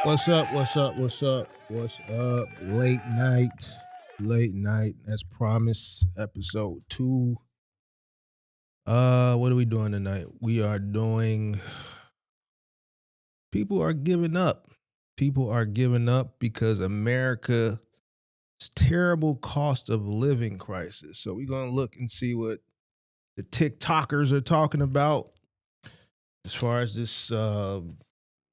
What's up? What's up? What's up? What's up? Late night. As promised, episode 2. What are we doing tonight? We are doing. People are giving up. People are giving up because America's terrible cost of living crisis. So we're gonna look and see what the TikTokers are talking about as far as this.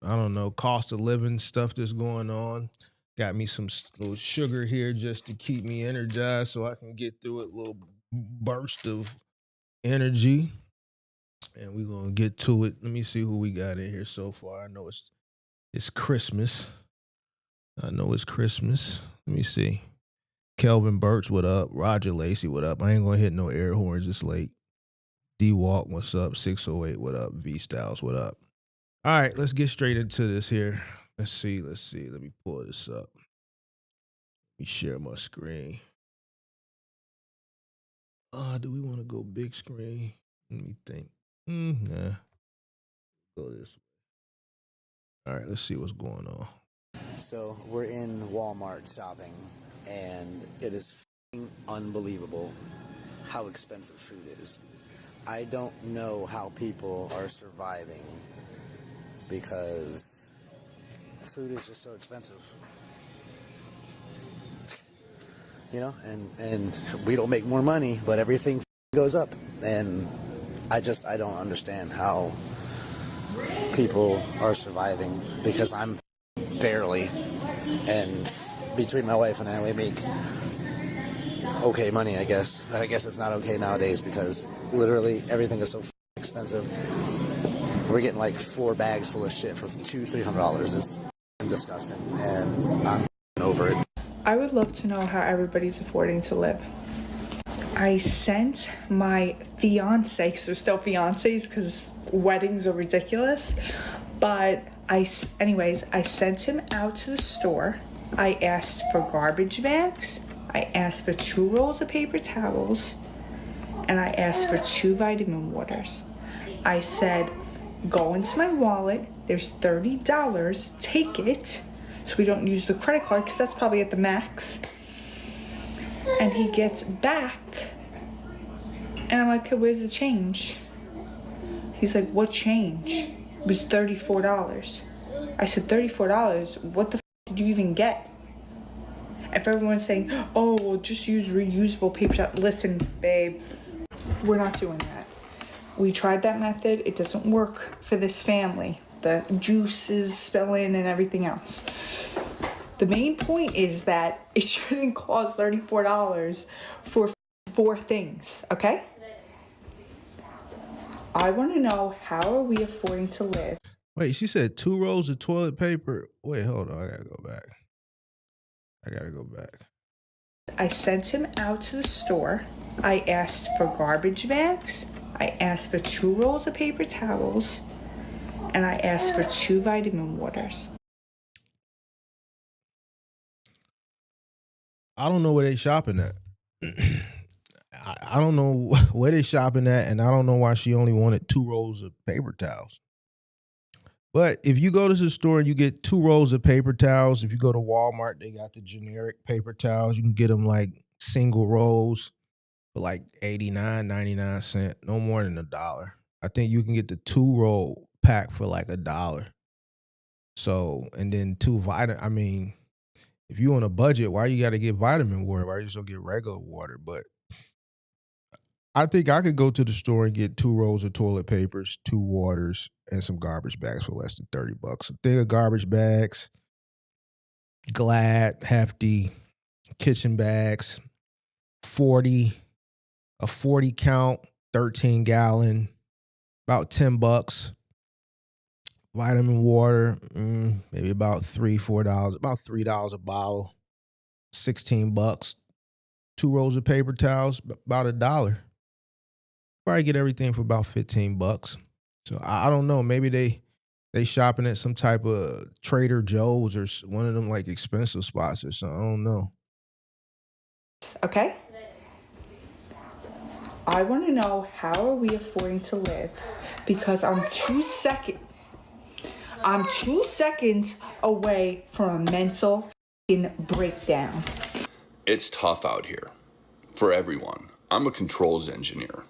I don't know, cost of living stuff that's going on. Got me some little sugar here just to keep me energized so I can get through it. Little burst of energy. And we're gonna get to it. Let me see who we got in here so far. I know it's Christmas. Let me see. Kelvin Birch, what up? Roger Lacey, what up? I ain't gonna hit no air horns this late. D Walk, what's up? 608, what up? V Styles, what up? All right, let's get straight into this here. Let's see. Let me pull this up. Let me share my screen. Do we want to go big screen? Let me think. Nah. Go this way. All right, let's see what's going on. So we're in Walmart shopping, and it is unbelievable how expensive food is. I don't know how people are surviving because food is just so expensive. You know, and we don't make more money, but everything goes up. And I don't understand how people are surviving because I'm barely. And between my wife and I, we make okay money, I guess. But I guess it's not okay nowadays because literally everything is so expensive. We're getting like 4 bags full of shit for $200-$300. It's disgusting, and I'm over it. I would love to know how everybody's affording to live. I sent my fiance, because they're still fiancés because weddings are ridiculous, but I sent him out to the store. I asked for garbage bags, I asked for 2 rolls of paper towels, and I asked for 2 vitamin waters. I said, go into my wallet, there's $30, take it, so we don't use the credit card because that's probably at the max. And he gets back and I'm like, okay, where's the change? He's like, what change? It was $34. I said, $34? What the did you even get? And for everyone saying, oh, well, just use reusable paper towel. Listen, babe, we're not doing that. We tried that method. It doesn't work for this family. The juices spilling and everything else. The main point is that it shouldn't cost $34 for 4 things, okay? I want to know, how are we affording to live? Wait, she said 2 rolls of toilet paper. Wait, hold on. I gotta go back. I sent him out to the store. I asked for garbage bags. I asked for 2 rolls of paper towels. And I asked for 2 vitamin waters. I don't know where they shopping at. I don't know where they shopping at, and I don't know why she only wanted 2 rolls of paper towels. But if you go to the store and you get 2 rolls of paper towels, if you go to Walmart, they got the generic paper towels. You can get them like single rolls for like 89.99 cents, no more than $1. I think you can get the 2 roll pack for like $1. So, and then 2 vitamin. I mean, if you on a budget, why you got to get vitamin water? Why you just don't get regular water? But I think I could go to the store and get 2 rolls of toilet papers, 2 waters, and some garbage bags for less than $30. A thing of garbage bags, Glad, hefty, kitchen bags, 40, a 40 count, 13 gallon, about $10. Vitamin water, maybe about $3-4, about $3 a bottle, $16. 2 rolls of paper towels, about $1. Probably get everything for about $15. So I don't know. Maybe they shopping at some type of Trader Joe's or one of them like expensive spots or something. I don't know. Okay? I want to know, how are we affording to live? Because I'm 2 seconds I'm 2 seconds away from a mental breakdown. It's tough out here for everyone. I'm a controls engineer.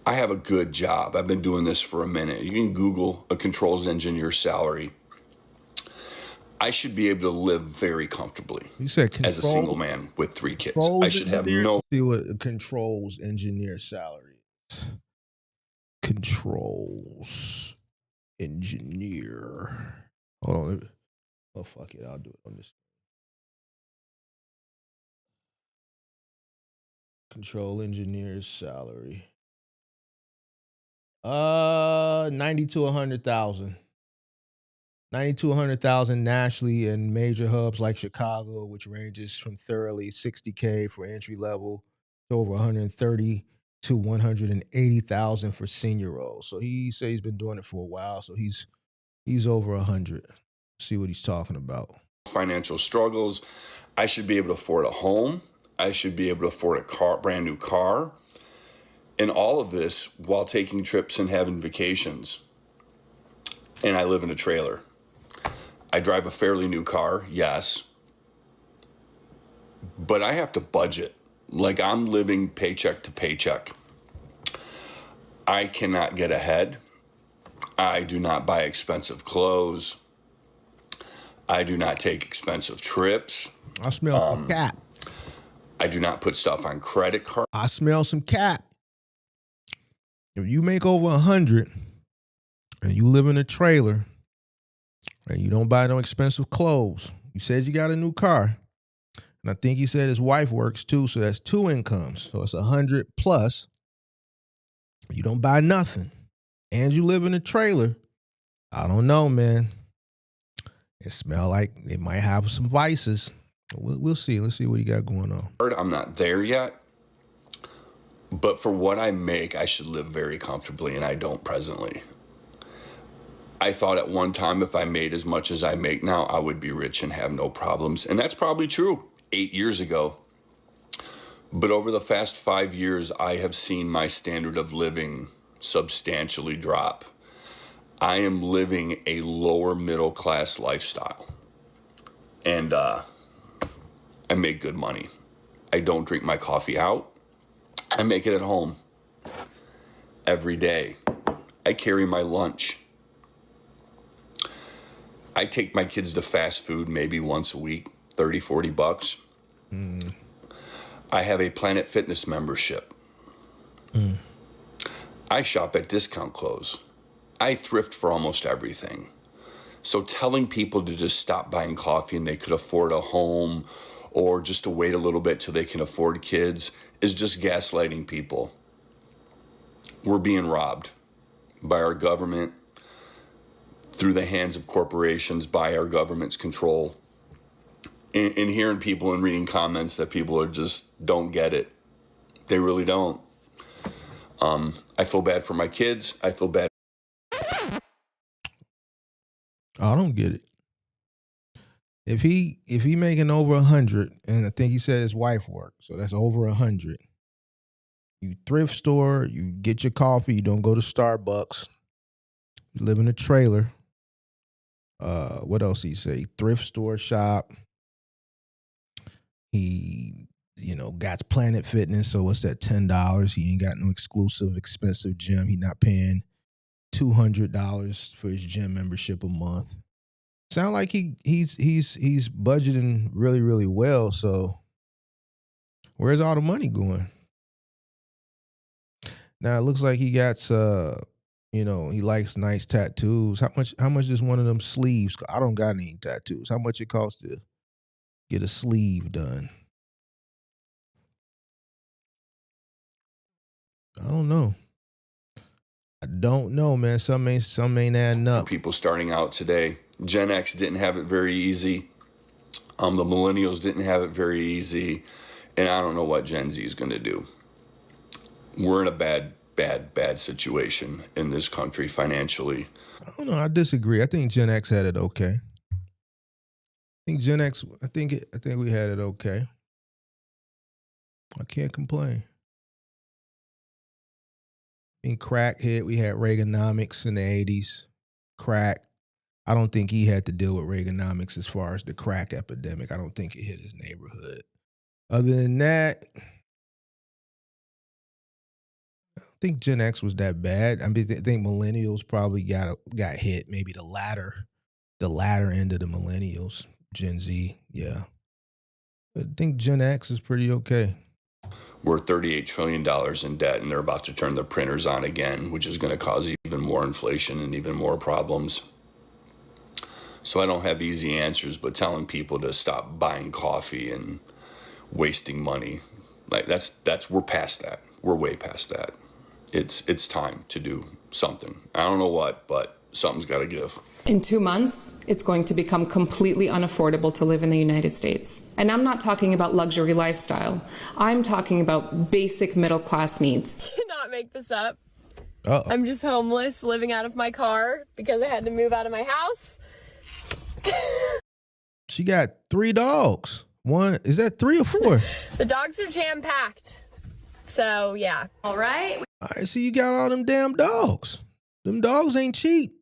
I have a good job. I've been doing this for a minute. You can Google a controls engineer salary. I should be able to live very comfortably. You said as a single man with 3 kids. I should have engineer? no. See what a controls engineer salary is. Controls engineer. Hold on. Oh, fuck it. I'll do it on this. Control engineer's salary. 90 to 100,000. 90 to 100,000 nationally in major hubs like Chicago, which ranges from thoroughly 60K for entry level to over 130 to 180,000 for senior roles. So he says he's been doing it for a while. So he's over 100. See what he's talking about. Financial struggles. I should be able to afford a home. I should be able to afford a brand new car. And all of this while taking trips and having vacations. And I live in a trailer. I drive a fairly new car, yes. But I have to budget. Like I'm living paycheck to paycheck. I cannot get ahead. I do not buy expensive clothes. I do not take expensive trips. I smell some cap. I do not put stuff on credit card. I smell some cap. If you make over 100 and you live in a trailer and you don't buy no expensive clothes, you said you got a new car. And I think he said his wife works too, so that's 2 incomes. So it's 100 plus. You don't buy nothing. And you live in a trailer. I don't know, man. It smell like it might have some vices. We'll see. Let's see what he got going on. I'm not there yet. But for what I make, I should live very comfortably, and I don't presently. I thought at one time if I made as much as I make now, I would be rich and have no problems. And that's probably true 8 years ago. But over the past 5 years, I have seen my standard of living substantially drop. I am living a lower middle class lifestyle. And I make good money. I don't drink my coffee out. I make it at home every day. I carry my lunch. I take my kids to fast food maybe once a week, 30, 40 bucks. I have a Planet Fitness membership. I shop at discount clothes. I thrift for almost everything. So telling people to just stop buying coffee and they could afford a home or just to wait a little bit till they can afford kids is just gaslighting people. We're being robbed by our government, through the hands of corporations, by our government's control. And hearing people and reading comments that people are just don't get it. They really don't. I feel bad for my kids. I feel bad. I don't get it. If he making over 100, and I think he said his wife worked, so that's over 100. You thrift store, you get your coffee, you don't go to Starbucks. You live in a trailer. What else he say? Thrift store shop. He, got Planet Fitness, so what's that, $10? He ain't got no exclusive, expensive gym. He not paying $200 for his gym membership a month. Sound like he's budgeting really, really well. So where's all the money going? Now it looks like he got he likes nice tattoos. How much is one of them sleeves? I don't got any tattoos. How much it costs to get a sleeve done? I don't know. I don't know, man. Some ain't adding up. People starting out today. Gen X didn't have it very easy. The millennials didn't have it very easy. And I don't know what Gen Z is going to do. We're in a bad situation in this country financially. I don't know. I disagree. I think Gen X had it okay. I think we had it okay. I can't complain. In crack hit, we had Reaganomics in the 80s. Crack. I don't think he had to deal with Reaganomics as far as the crack epidemic. I don't think it hit his neighborhood. Other than that, I don't think Gen X was that bad. I mean, I think millennials probably got hit. Maybe the latter end of the millennials, Gen Z. Yeah, I think Gen X is pretty okay. We're $38 trillion in debt, and they're about to turn the printers on again, which is going to cause even more inflation and even more problems. So I don't have easy answers, but telling people to stop buying coffee and wasting money, like that's we're past that. We're way past that. It's time to do something. I don't know what, but something's got to give. In 2 months, it's going to become completely unaffordable to live in the United States. And I'm not talking about luxury lifestyle. I'm talking about basic middle class needs. Cannot make this up. Uh-oh. I'm just homeless, living out of my car because I had to move out of my house. She got 3 dogs. One, is that 3 or 4? The dogs are jam-packed. So, yeah. All right. All right, so you got all them damn dogs. Them dogs ain't cheap.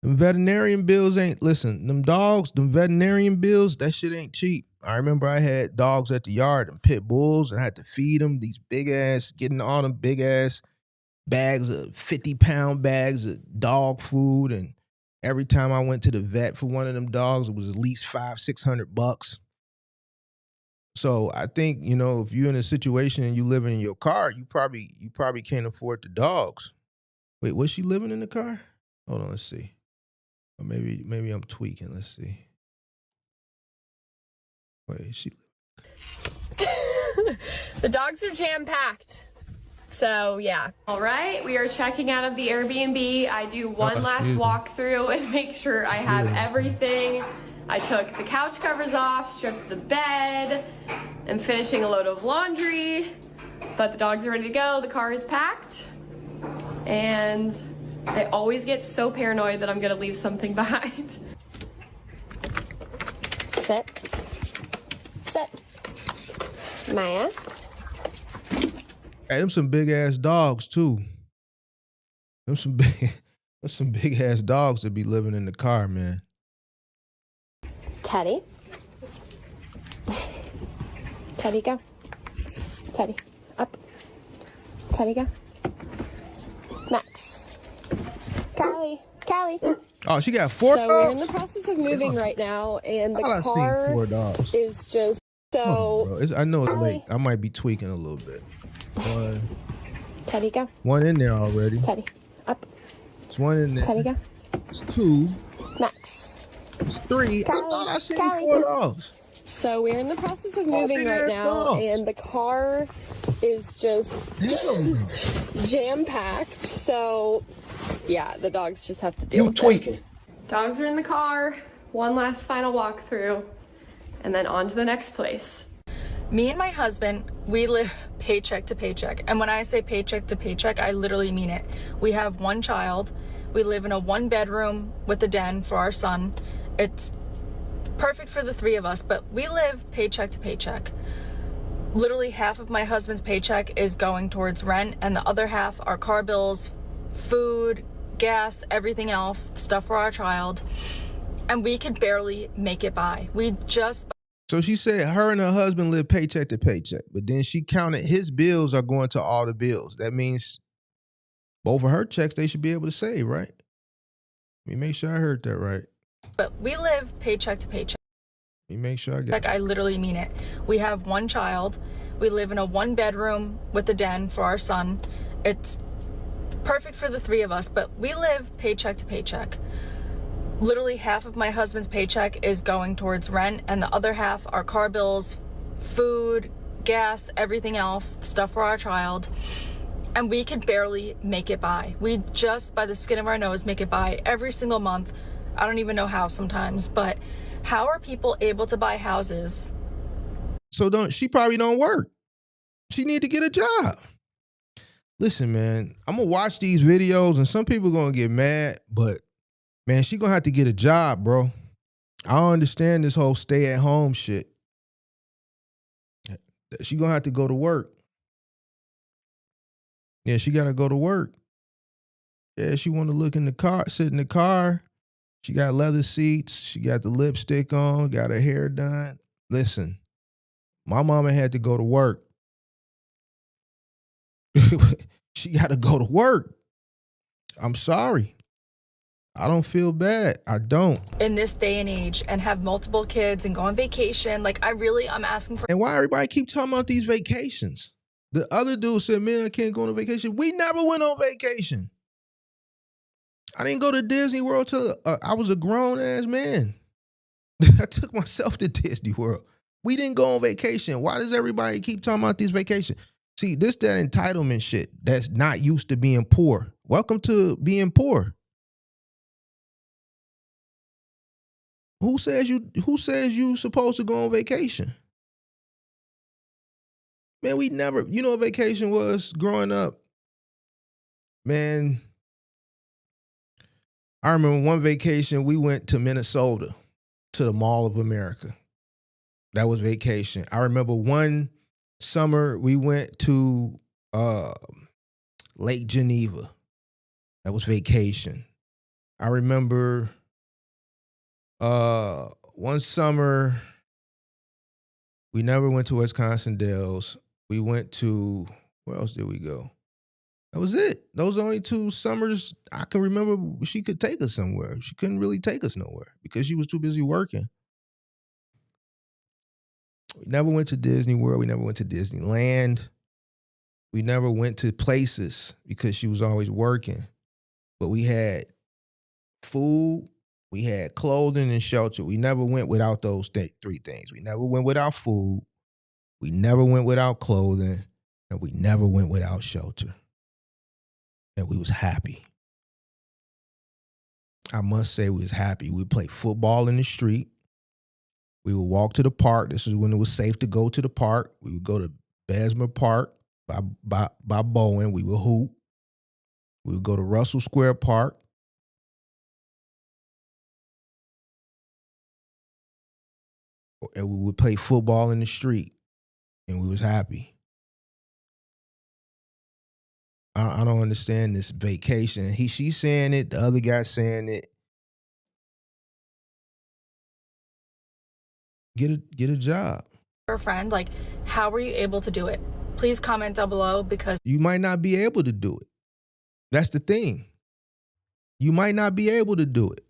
Them veterinarian bills ain't, listen, them dogs, them veterinarian bills, that shit ain't cheap. I remember I had dogs at the yard and pit bulls, and I had to feed them these big ass, getting all them big ass bags of 50-pound bags of dog food. And every time I went to the vet for one of them dogs, it was at least $500-600. So I think, you know, if you're in a situation and you living in your car, you probably can't afford the dogs. Wait, was she living in the car? Hold on, let's see. Or maybe I'm tweaking. Let's see. Wait, she. The dogs are jam-packed. So, yeah. All right, we are checking out of the Airbnb. I do one last walkthrough and make sure I have everything. I took the couch covers off, stripped the bed, and finishing a load of laundry. But the dogs are ready to go. The car is packed. And I always get so paranoid that I'm gonna leave something behind. Sit. Sit. Maya. Hey, them some big ass dogs too. Them some big ass dogs that be living in the car, man. Teddy. Teddy, go. Teddy, up. Teddy, go. Max. Callie. Oh, she got 4 dogs? So we're in the process of moving right now, and the I car seen 4 dogs. is just so... I know it's late. I might be tweaking a little bit. Teddy, go. One in there already. Teddy, up. It's 1 in there. Teddy, go. It's 2. Max. It's 3. I thought I seen Callie. 4 dogs. So we're in the process of moving right now, dogs. and the car is just jam-packed. So, yeah, the dogs just have to deal with it. Dogs are in the car. One last final walkthrough, and then on to the next place. Me and my husband, we live paycheck to paycheck. And when I say paycheck to paycheck, I literally mean it. We have 1 child. We live in a 1-bedroom with a den for our son. It's perfect for the 3 of us, but we live paycheck to paycheck. Literally half of my husband's paycheck is going towards rent, and the other half are car bills, food, gas, everything else, stuff for our child. And we could barely make it by. So she said her and her husband live paycheck to paycheck, but then she counted his bills are going to all the bills. That means both of her checks they should be able to save, right? Let me make sure I heard that right. But we live paycheck to paycheck. Let me make sure I get Like, I literally mean it. We have 1 child. We live in a 1-bedroom with a den for our son. It's perfect for the 3 of us, but we live paycheck to paycheck. Literally half of my husband's paycheck is going towards rent, and the other half are car bills, food, gas, everything else, stuff for our child. And we could barely make it by. We just, by the skin of our nose, make it by every single month. I don't even know how sometimes, but how are people able to buy houses? So she probably don't work. She need to get a job. Listen, man, I'm gonna watch these videos and some people gonna get mad, but man, she gonna have to get a job, bro. I don't understand this whole stay at home shit. She gonna have to go to work. Yeah, she gotta go to work. Yeah, she wanna look in the car, sit in the car. She got leather seats. She got the lipstick on, got her hair done. Listen, my mama had to go to work. She got to go to work. I'm sorry. I don't feel bad. I don't. In this day and age, and have multiple kids and go on vacation, like I'm asking for. And why everybody keep talking about these vacations? The other dude said, man, I can't go on a vacation. We never went on vacation. I didn't go to Disney World till I was a grown-ass man. I took myself to Disney World. We didn't go on vacation. Why does everybody keep talking about these vacations? See, this that entitlement shit that's not used to being poor. Welcome to being poor. Who says you supposed to go on vacation? Man, we never, you know what vacation was growing up? Man, I remember one vacation we went to Minnesota, to the Mall of America. That was vacation. I remember one summer we went to Lake Geneva. That was vacation. I remember one summer we never went to Wisconsin Dells. We went to, where else did we go? That was it. Those are only 2 summers I can remember she could take us somewhere. She couldn't really take us nowhere because she was too busy working. We never went to Disney World. We never went to Disneyland. We never went to places because she was always working. But we had food, we had clothing and shelter. We never went without those 3 things. We never went without food. We never went without clothing. And we never went without shelter. And we was happy. I must say we was happy. We played football in the street. We would walk to the park. This is when it was safe to go to the park. We would go to Bessemer Park by Bowen. We would hoop. We would go to Russell Square Park. And we would play football in the street. And we was happy. I don't understand this vacation. She's saying it. The other guy's saying it. Get a job. A friend, like, how were you able to do it? Please comment down below because you might not be able to do it. That's the thing. You might not be able to do it.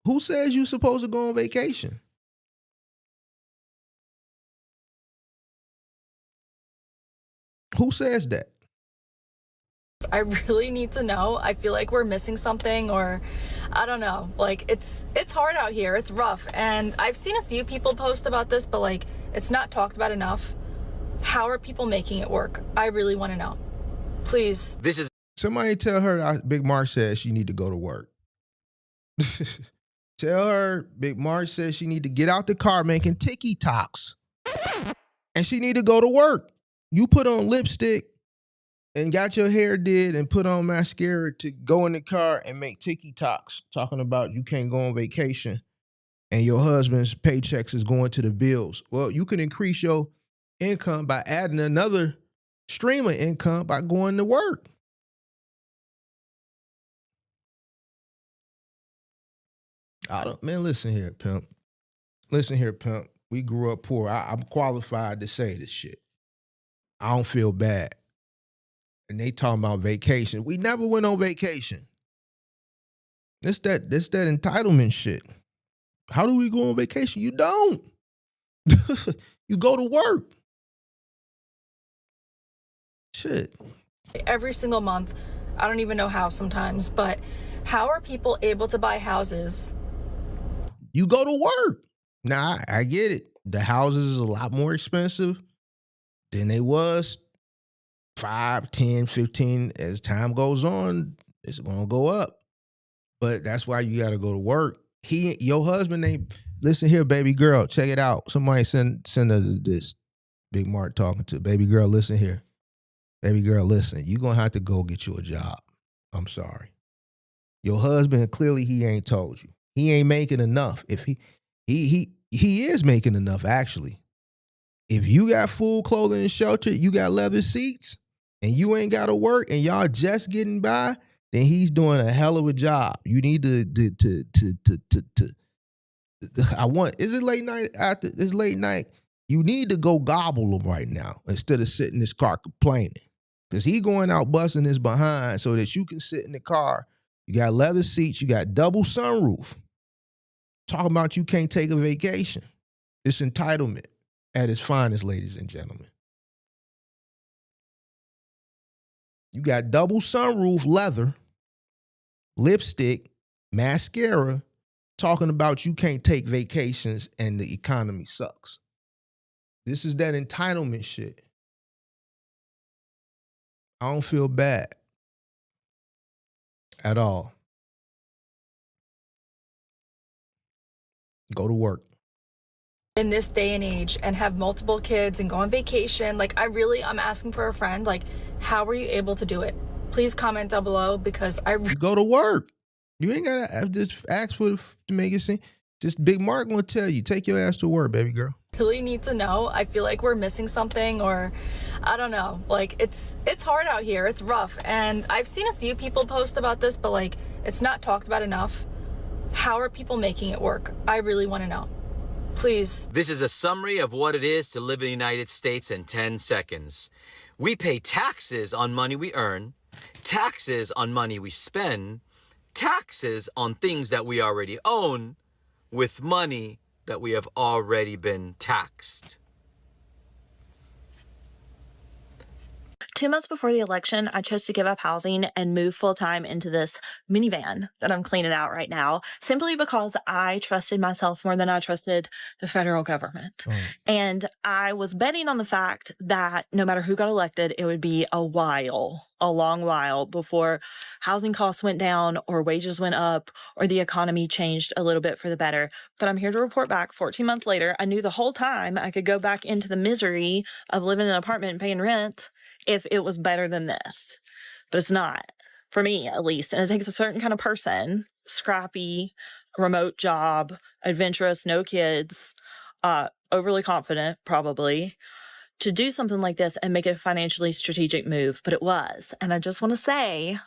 Who says you're supposed to go on vacation? Who says that? I really need to know. I feel like we're missing something, or I don't know. Like, it's hard out here. It's rough. And I've seen a few people post about this, but like, it's not talked about enough. How are people making it work? I really want to know. Please. Somebody tell her Big Mark says she need to go to work. Tell her Big Mark says she need to get out the car making TikToks. And she need to go to work. You put on lipstick and got your hair did and put on mascara to go in the car and make TikToks talking about you can't go on vacation and your husband's paychecks is going to the bills. Well, you can increase your income by adding another stream of income by going to work. Man, listen here, pimp. Listen here, pimp. We grew up poor. I'm qualified to say this shit. I don't feel bad. And they talking about vacation. We never went on vacation. This that entitlement shit. How do we go on vacation? You don't. You go to work. Shit. Every single month, I don't even know how sometimes, but how are people able to buy houses? You go to work. Nah, I get it. The houses is a lot more expensive than they was 5, 10, 15. As time goes on, it's going to go up. But that's why you got to go to work. Your husband ain't, listen here, baby girl, check it out. Somebody send her this. Big Mark talking to, baby girl, listen here. Baby girl, listen, you're going to have to go get you a job. I'm sorry. Your husband, clearly he ain't told you. He ain't making enough. If he is making enough, actually. If you got food, clothing, and shelter, you got leather seats, and you ain't got to work, and y'all just getting by, then he's doing a hell of a job. You need to is it late night? After it's late night, you need to go gobble him right now instead of sitting in his car complaining. Because he going out busting his behind so that you can sit in the car. You got leather seats, you got double sunroof. Talking about you can't take a vacation. It's entitlement at its finest, ladies and gentlemen. You got double sunroof, leather, lipstick, mascara, talking about you can't take vacations and the economy sucks. This is that entitlement shit. I don't feel bad at all. Go to work. In this day and age and have multiple kids and go on vacation, like I'm asking for a friend, like how were you able to do it? Please comment down below because you go to work. You ain't gotta just ask to make it seem. Just Big Mark gonna tell you, take your ass to work, baby girl. really need to know. I feel like we're missing something, or I don't know, like it's hard out here, it's rough, and I've seen a few people post about this, but like it's not talked about enough. How are people making it work? I really want to know. Please. This is a summary of what it is to live in the United States in 10 seconds. We pay taxes on money we earn, taxes on money we spend, taxes on things that we already own, with money that we have already been taxed. 2 months before the election, I chose to give up housing and move full-time into this minivan that I'm cleaning out right now, simply because I trusted myself more than I trusted the federal government. Oh. And I was betting on the fact that no matter who got elected, it would be a long while before housing costs went down or wages went up or the economy changed a little bit for the better. But I'm here to report back 14 months later. I knew the whole time I could go back into the misery of living in an apartment and paying rent if it was better than this. But it's not, for me at least. And it takes a certain kind of person, scrappy, remote job, adventurous, no kids, overly confident probably, to do something like this and make it a financially strategic move. But it was. And I just want to say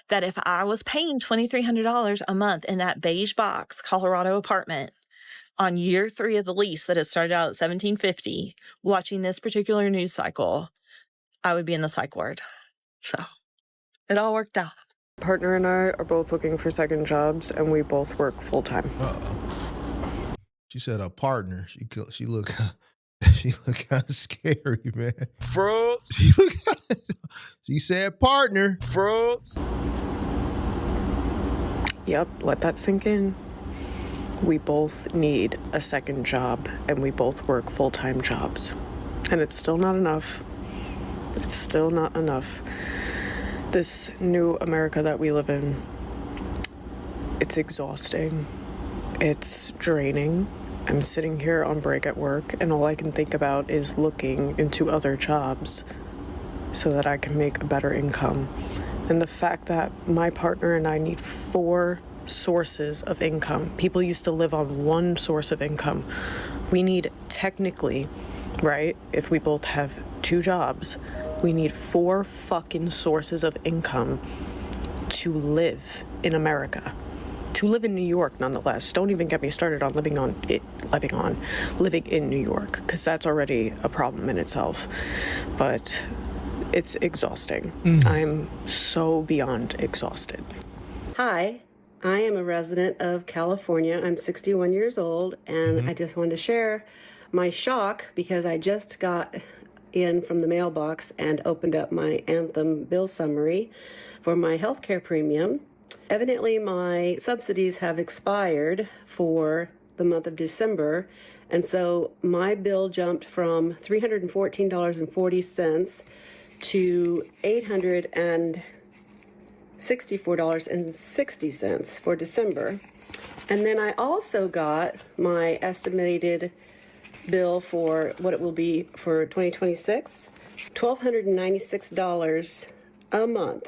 that if I was paying $2,300 a month in that beige box Colorado apartment on year 3 of the lease that had started out at $1,750, watching this particular news cycle, I would be in the psych ward. So it all worked out. Partner and I are both looking for second jobs, and we both work full time. She said a partner. She look kind of scary, man. Fruits. She said partner. Fruits. Yep, let that sink in. We both need a second job, and we both work full-time jobs. And it's still not enough. It's still not enough. This new America that we live in, it's exhausting. It's draining. I'm sitting here on break at work, and all I can think about is looking into other jobs so that I can make a better income. And the fact that my partner and I need 4 sources of income. People used to live on 1 source of income. We need technically, right, if we both have 2 jobs, we need 4 fucking sources of income to live in America. To live in New York, nonetheless. Don't even get me started on living in New York, because that's already a problem in itself. But it's exhausting. I'm so beyond exhausted. Hi, I am a resident of California. I'm 61 years old, and I just wanted to share my shock because I just got in from the mailbox and opened up my Anthem bill summary for my healthcare premium. Evidently, my subsidies have expired for the month of December, and so my bill jumped from $314.40 to $864.60 for December. And then I also got my estimated bill for what it will be for 2026, $1,296 a month.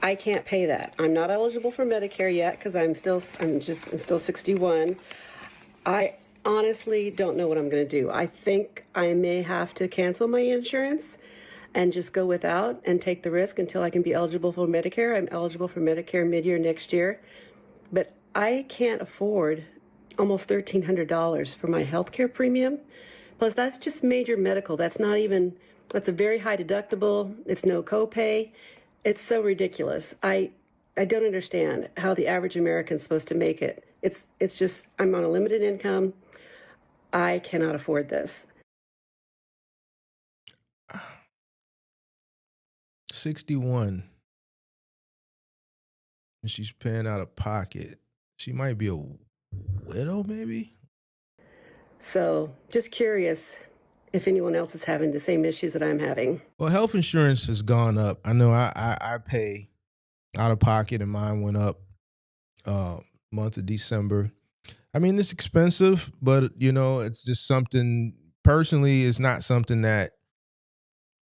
I can't pay that. I'm not eligible for Medicare yet because I'm still 61. I honestly don't know what I'm going to do. I think I may have to cancel my insurance and just go without and take the risk until I can be eligible for Medicare. I'm eligible for Medicare mid-year next year, but I can't afford almost $1,300 for my health care premium. Plus, that's just major medical. That's a very high deductible. It's no copay. It's so ridiculous. I don't understand how the average American's supposed to make it. It's just, I'm on a limited income. I cannot afford this. 61. And she's paying out of pocket. She might be a widow, maybe? So just curious if anyone else is having the same issues that I'm having. Well, health insurance has gone up. I know I pay out of pocket, and mine went up month of December. I mean, it's expensive, but, it's just something, personally, it's not something that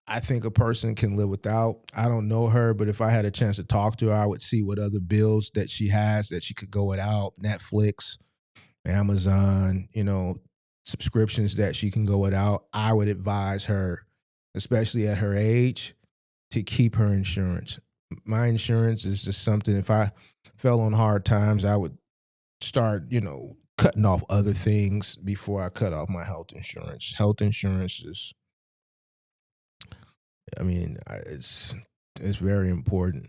I think a person can live without. I don't know her, but if I had a chance to talk to her, I would see what other bills that she has that she could go without. Netflix, Amazon, subscriptions that she can go without. I would advise her, especially at her age, to keep her insurance. My insurance is just something, if I fell on hard times, I would start, cutting off other things before I cut off my health insurance. Health insurance is, it's very important.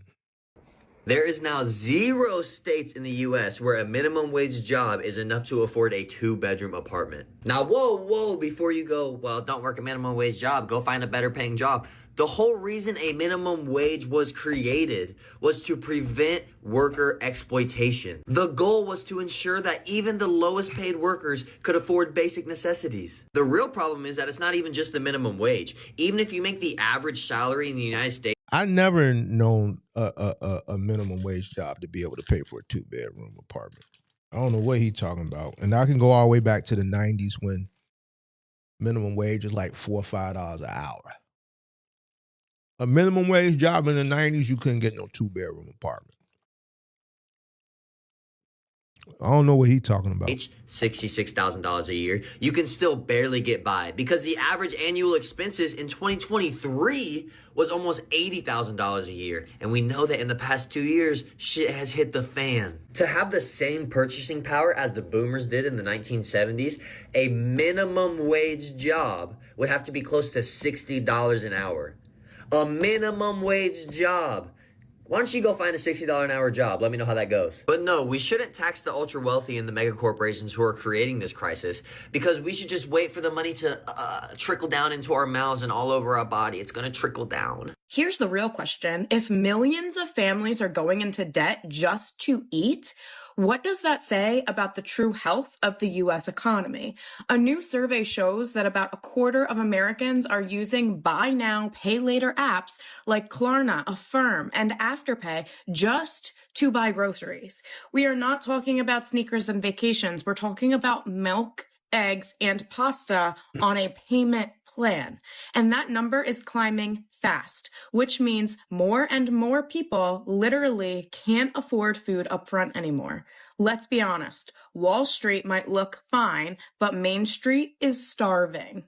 There is now 0 states in the U.S. where a minimum wage job is enough to afford a 2-bedroom apartment. Now, whoa, before you go, well, don't work a minimum wage job, go find a better paying job. The whole reason a minimum wage was created was to prevent worker exploitation. The goal was to ensure that even the lowest paid workers could afford basic necessities. The real problem is that it's not even just the minimum wage. Even if you make the average salary in the United States, I never known a minimum wage job to be able to pay for a 2-bedroom apartment. I don't know what he's talking about. And I can go all the way back to the 90s when minimum wage is like $4 or $5 an hour. A minimum wage job in the 90s, you couldn't get no 2-bedroom apartment. I don't know what he's talking about. $66,000 a year, you can still barely get by because the average annual expenses in 2023 was almost $80,000 a year. And we know that in the past 2 years, shit has hit the fan. To have the same purchasing power as the boomers did in the 1970s, a minimum wage job would have to be close to $60 an hour. A minimum wage job. Why don't you go find a $60 an hour job? Let me know how that goes. But no, we shouldn't tax the ultra wealthy and the mega corporations who are creating this crisis, because we should just wait for the money to trickle down into our mouths and all over our body. It's going to trickle down. Here's the real question. If millions of families are going into debt just to eat, what does that say about the true health of the U.S. economy? A new survey shows that about a quarter of Americans are using buy now, pay later apps like Klarna, Affirm, and Afterpay just to buy groceries. We are not talking about sneakers and vacations. We're talking about milk, eggs, and pasta on a payment plan. And that number is climbing fast, which means more and more people literally can't afford food up front anymore. Let's be honest, Wall Street might look fine, but Main Street is starving.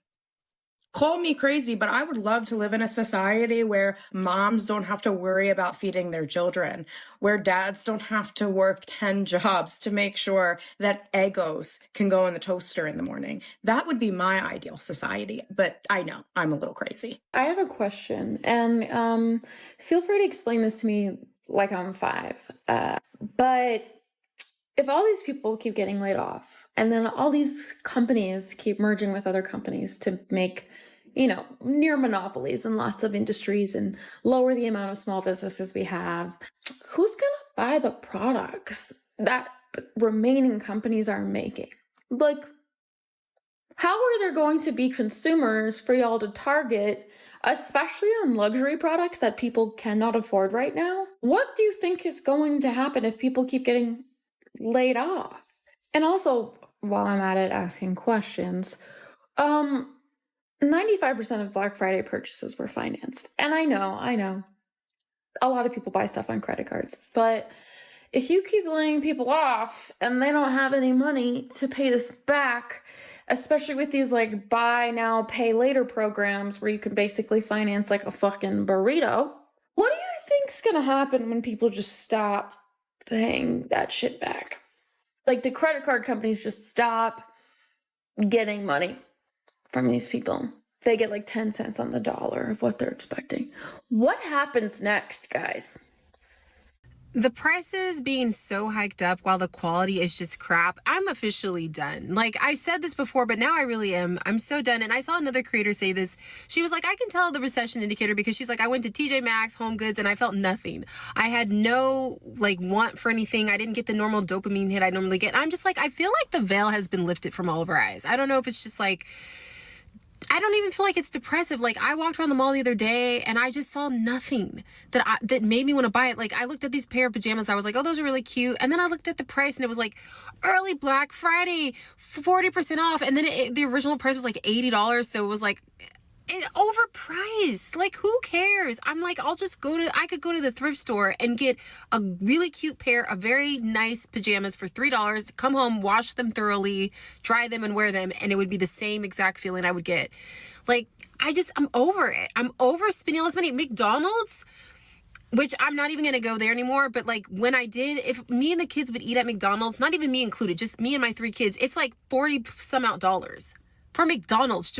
Call me crazy, but I would love to live in a society where moms don't have to worry about feeding their children, where dads don't have to work 10 jobs to make sure that Eggos can go in the toaster in the morning. That would be my ideal society, but I know I'm a little crazy. I have a question, and feel free to explain this to me like I'm 5. But if all these people keep getting laid off, and then all these companies keep merging with other companies to make, near monopolies in lots of industries and lower the amount of small businesses we have, who's going to buy the products that the remaining companies are making? Like, how are there going to be consumers for y'all to target, especially on luxury products that people cannot afford right now? What do you think is going to happen if people keep getting laid off? And also, while I'm at it asking questions, 95% of Black Friday purchases were financed. And I know, a lot of people buy stuff on credit cards, but if you keep laying people off and they don't have any money to pay this back, especially with these like buy now, pay later programs where you can basically finance like a fucking burrito. What do you think's gonna happen when people just stop paying that shit back? Like the credit card companies just stop getting money from these people. They get like 10 cents on the dollar of what they're expecting. What happens next, guys? The prices being so hiked up while the quality is just crap, I'm officially done. Like, I said this before, but now I really am. I'm so done. And I saw another creator say this. She was like, I can tell the recession indicator because she's like, I went to TJ Maxx, Home Goods, and I felt nothing. I had no, like, want for anything. I didn't get the normal dopamine hit I normally get. And I'm just like, I feel like the veil has been lifted from all of our eyes. I don't know if it's just like, I don't even feel like it's depressive. Like, I walked around the mall the other day and I just saw nothing that made me want to buy it. Like, I looked at these pair of pajamas. I was like, oh, those are really cute. And then I looked at the price and it was like early Black Friday, 40% off. And then the original price was like $80. So it was like overpriced. Like, who cares? I'm like, I could go to the thrift store and get a really cute pair of very nice pajamas for $3, come home, wash them thoroughly, dry them and wear them, and it would be the same exact feeling I would get. Like, I'm over it. I'm over spending all this money. McDonald's, which I'm not even going to go there anymore, but like when I did, if me and the kids would eat at McDonald's, not even me included, just me and my 3 kids, it's like 40 some out dollars for McDonald's.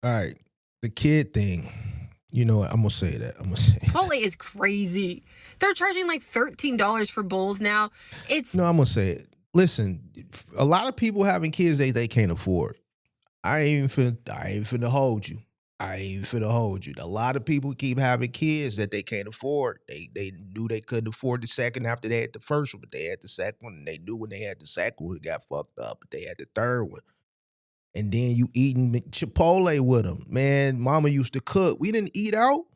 All right, the kid thing. You know what? I'm gonna say that. Chipotle is crazy. They're charging like $13 for bowls now. I'm gonna say it. Listen, a lot of people having kids they can't afford. I ain't finna hold you. A lot of people keep having kids that they can't afford. They knew they couldn't afford the second after they had the first one, but they had the second one, and they knew when they had the second one, it got fucked up, but they had the third one. And then you eating Chipotle with them. Man, mama used to cook. We didn't eat out.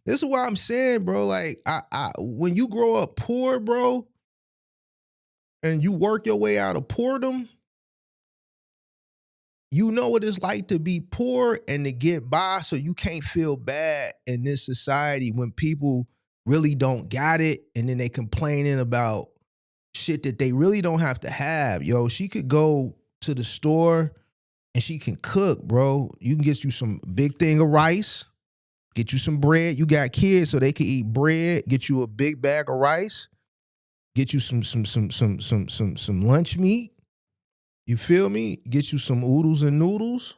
This is why I'm saying, bro, like, when you grow up poor, bro, and you work your way out of boredom, you know what it's like to be poor and to get by, so you can't feel bad in this society when people really don't got it and then they complaining about shit that they really don't have to have. Yo, she could go to the store and she can cook, bro. You can get you some big thing of rice, get you some bread. You got kids, so they can eat bread. Get you a big bag of rice. Get you some lunch meat. You feel me? Get you some oodles and noodles.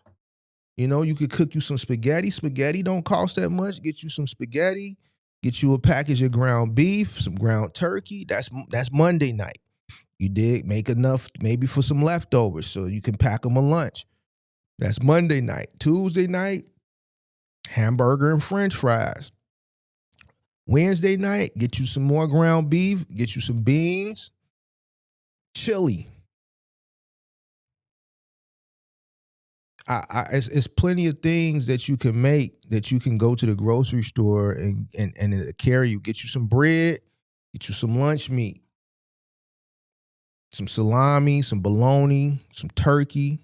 You know, you could cook you some spaghetti. Spaghetti don't cost that much. Get you some spaghetti. Get you a package of ground beef, some ground turkey. That's Monday night. You dig? Make enough maybe for some leftovers so you can pack them a lunch. That's Monday night. Tuesday night, hamburger and french fries. Wednesday night, get you some more ground beef, get you some beans, chili. It's plenty of things that you can make that you can go to the grocery store and it'll carry you. Get you some bread, get you some lunch meat, some salami, some bologna, some turkey.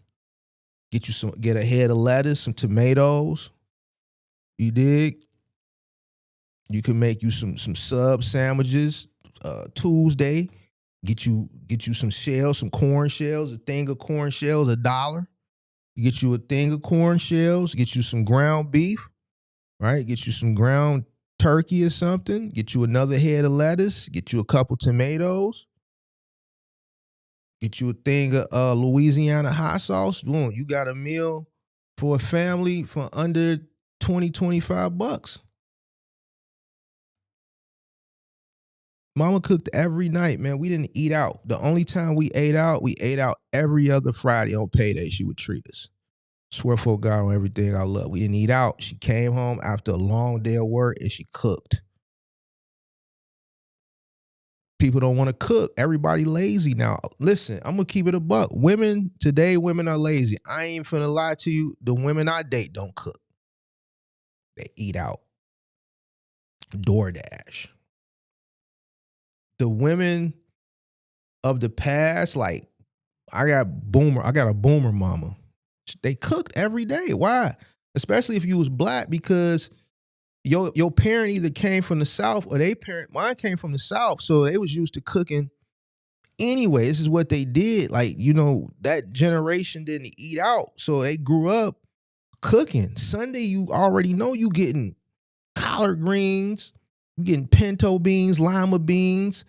Get a head of lettuce, some tomatoes. You dig? You can make you some sub sandwiches. Tuesday, get you some shells, some corn shells. A thing of corn shells, $1. You get you a thing of corn shells. Get you some ground beef, right? Get you some ground turkey or something. Get you another head of lettuce. Get you a couple tomatoes. Get you a thing of Louisiana hot sauce. Boom, you got a meal for a family for under $25. Mama cooked every night, man. We didn't eat out. The only time we ate out every other Friday on payday. She would treat us. Swear for God on everything I love. We didn't eat out. She came home after a long day of work and she cooked. People don't want to cook. Everybody lazy now. Listen, I'm going to keep it a buck. Women are lazy. I ain't finna lie to you. The women I date don't cook. They eat out. DoorDash. The women of the past, like, I got a boomer mama. They cooked every day. Why? Especially if you was black, because your parent either came from the South or mine came from the South, so they was used to cooking Anyway, this is what they did. Like, you know, that generation didn't eat out. So they grew up cooking. Sunday, you already know you getting collard greens, you getting pinto beans, lima beans,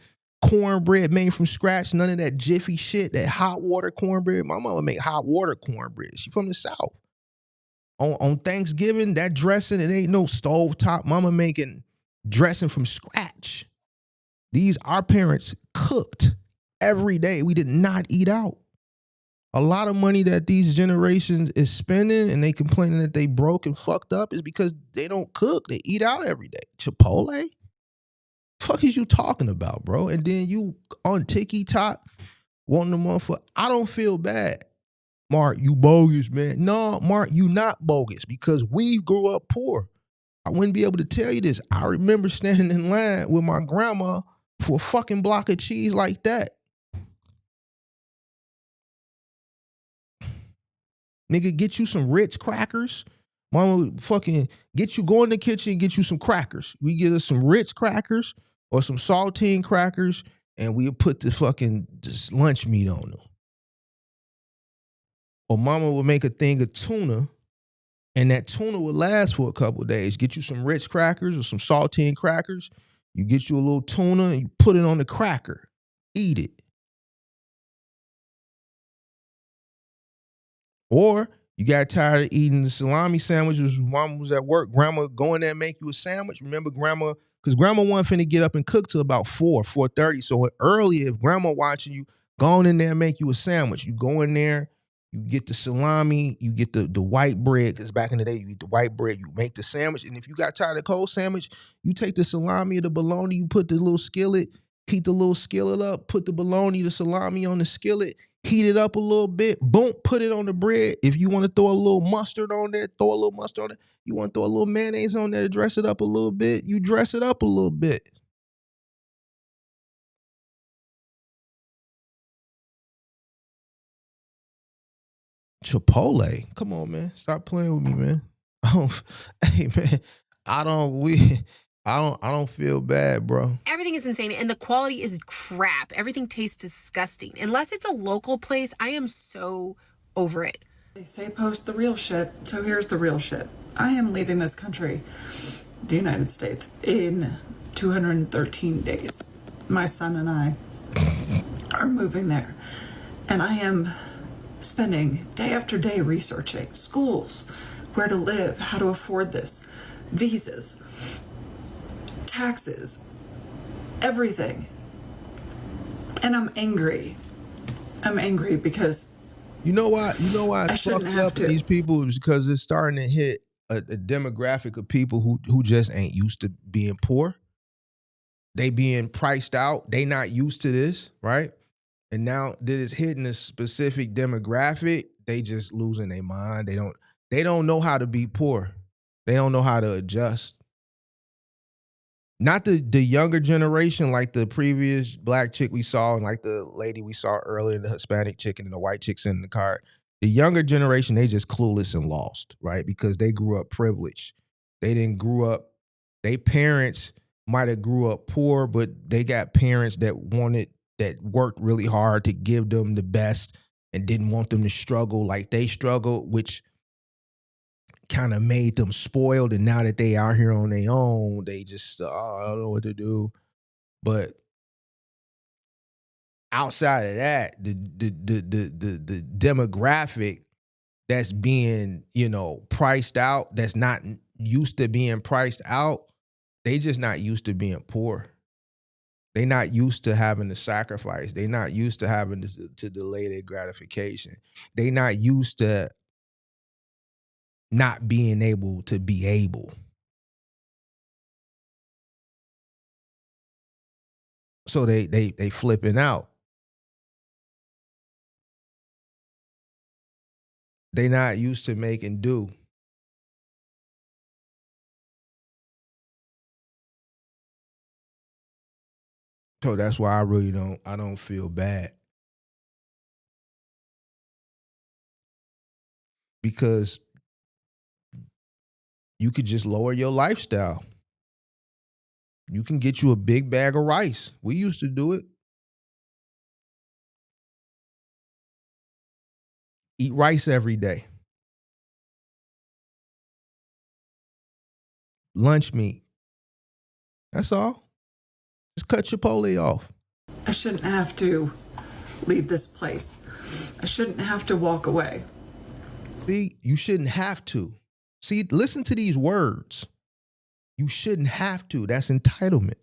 cornbread made from scratch, none of that jiffy shit, that hot water cornbread. My mama make hot water cornbread. She from the South. On Thanksgiving, that dressing, it ain't no stovetop. Mama making dressing from scratch. Our parents cooked every day. We did not eat out. A lot of money that these generations is spending and they complaining that they broke and fucked up is because they don't cook. They eat out every day. Chipotle? Fuck is you talking about, bro? And then you on TikTok wanting the motherfucker. I don't feel bad. Mark, you bogus, man. No, Mark, you not bogus because we grew up poor. I wouldn't be able to tell you this. I remember standing in line with my grandma for a fucking block of cheese like that. Nigga, get you some Ritz crackers. Mama fucking go in the kitchen and get you some crackers. We get us some Ritz crackers or some saltine crackers and we'll put the fucking lunch meat on them. Or mama would make a thing of tuna and that tuna would last for a couple of days. Get you some Ritz crackers or some saltine crackers. You get you a little tuna and you put it on the cracker. Eat it. Or you got tired of eating the salami sandwiches. Mama was at work. Grandma go in there and make you a sandwich. Remember grandma, because grandma wasn't finna get up and cook till about 4:30. So early, if grandma watching you, go on in there and make you a sandwich. You go in there, you get the salami, you get the white bread, because back in the day, you eat the white bread, you make the sandwich. And if you got tired of cold sandwich, you take the salami or the bologna, you put the little skillet, heat the little skillet up, put the bologna, the salami on the skillet, heat it up a little bit, boom, put it on the bread. If you want to throw a little mustard on there, throw a little mustard on it. You want to throw a little mayonnaise on there to dress it up a little bit, you dress it up a little bit. Chipotle? Come on, man. Stop playing with me, man. Hey, man. I don't feel bad, bro. Everything is insane and the quality is crap. Everything tastes disgusting. Unless it's a local place, I am so over it. They say post the real shit, so here's the real shit. I am leaving this country, the United States, in 213 days. My son and I are moving there, and I am spending day after day researching schools, where to live, how to afford this, visas, taxes, everything. And I'm angry. I'm angry because you know why it's fucked up in these people is because it's starting to hit a demographic of people who just ain't used to being poor. They being priced out. They not used to this, right? And now that it's hitting a specific demographic, they just losing their mind. They don't know how to be poor. They don't know how to adjust. Not the younger generation, like the previous black chick we saw and like the lady we saw earlier, the Hispanic chick and the white chick sitting in the car. The younger generation, they just clueless and lost, right? Because they grew up privileged. They didn't grew up, they parents might have grew up poor, but they got parents that worked really hard to give them the best and didn't want them to struggle like they struggled, which kind of made them spoiled. And now that they out here on their own, they just, I don't know what to do. But outside of that, the demographic that's being, priced out, that's not used to being priced out, they just not used to being poor. They not used to having to sacrifice. They not used to having to delay their gratification. They not used to not being able to be able. So they flipping out. They not used to making do. So that's why I don't feel bad. Because you could just lower your lifestyle. You can get you a big bag of rice. We used to do it. Eat rice every day. Lunch meat. That's all. Just cut Chipotle off. I shouldn't have to leave this place. I shouldn't have to walk away. See, you shouldn't have to. See, listen to these words. You shouldn't have to. That's entitlement.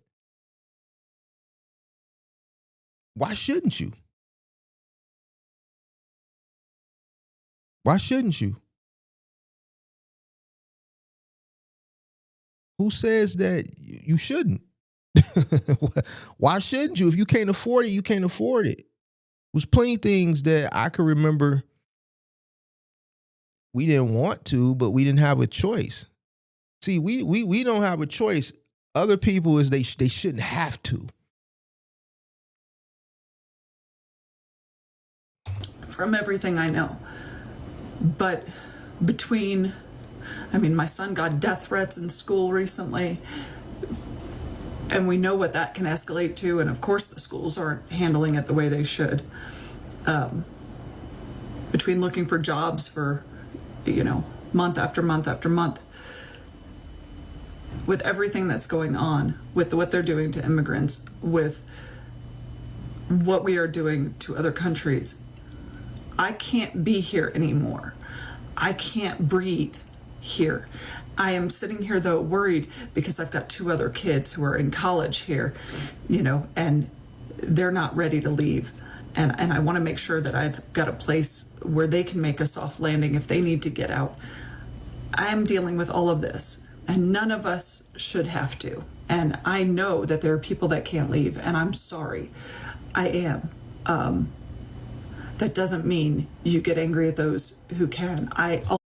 Why shouldn't you? Why shouldn't you? Who says that you shouldn't? Why shouldn't you? If you can't afford it, you can't afford it. There's plenty of things that I can remember we didn't want to, but we didn't have a choice. See, we don't have a choice. Other people is they shouldn't have to. From everything I know. But between, my son got death threats in school recently, and we know what that can escalate to, and of course the schools aren't handling it the way they should. Between looking for jobs for, month after month after month, with everything that's going on, with what they're doing to immigrants, with what we are doing to other countries, I can't be here anymore. I can't breathe here. I am sitting here, though, worried because I've got 2 other kids who are in college here, and they're not ready to leave. And I want to make sure that I've got a place where they can make a soft landing if they need to get out. I am dealing with all of this, and none of us should have to. And I know that there are people that can't leave, and I'm sorry. I am. That doesn't mean you get angry at those who can.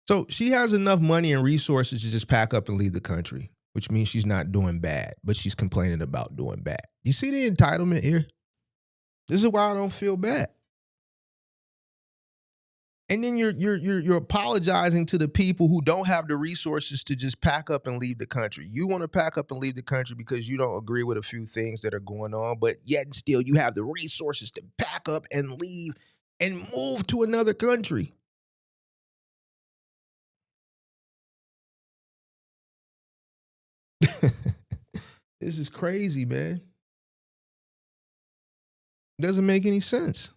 So she has enough money and resources to just pack up and leave the country, which means she's not doing bad, but she's complaining about doing bad. You see the entitlement here? This is why I don't feel bad. And then you're apologizing to the people who don't have the resources to just pack up and leave the country. You want to pack up and leave the country because you don't agree with a few things that are going on, but yet and still you have the resources to pack up and leave and move to another country. This is crazy, man. Doesn't make any sense.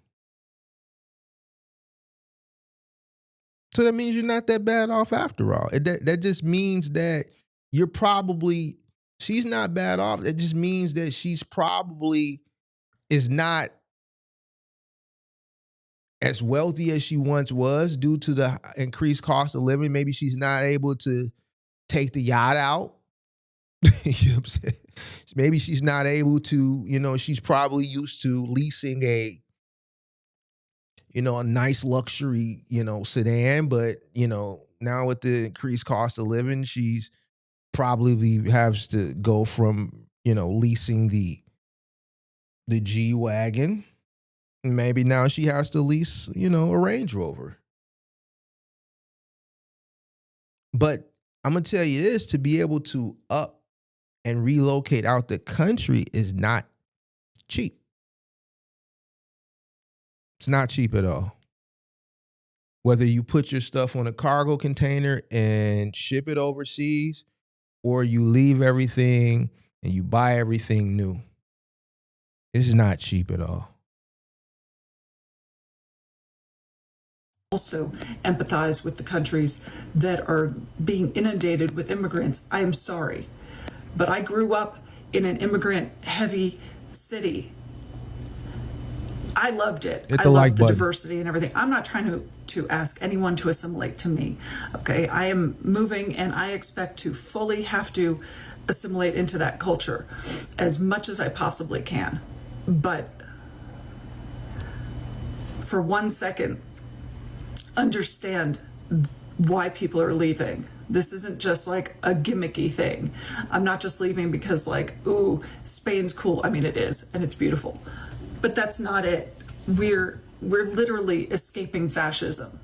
So that means you're not that bad off after all. That just means that she's not bad off. It just means that she's probably is not as wealthy as she once was due to the increased cost of living. Maybe she's not able to take the yacht out. You know what I'm saying? Maybe she's not able to, she's probably used to leasing a nice luxury, sedan, but, now with the increased cost of living, she's probably has to go from, leasing the G-Wagon. Maybe now she has to lease, a Range Rover. But I'm going to tell you this, to be able to up and relocate out the country is not cheap. It's not cheap at all. Whether you put your stuff on a cargo container and ship it overseas, or you leave everything and you buy everything new, this is not cheap at all. Also empathize with the countries that are being inundated with immigrants. I am sorry, but I grew up in an immigrant-heavy city. I loved it. I loved the diversity and everything. I'm not trying to ask anyone to assimilate to me, okay? I am moving, and I expect to fully have to assimilate into that culture as much as I possibly can. But for 1 second, understand why people are leaving. This isn't just like a gimmicky thing. I'm not just leaving because ooh, Spain's cool. I mean, it is, and it's beautiful. But that's not it. We're literally escaping fascism.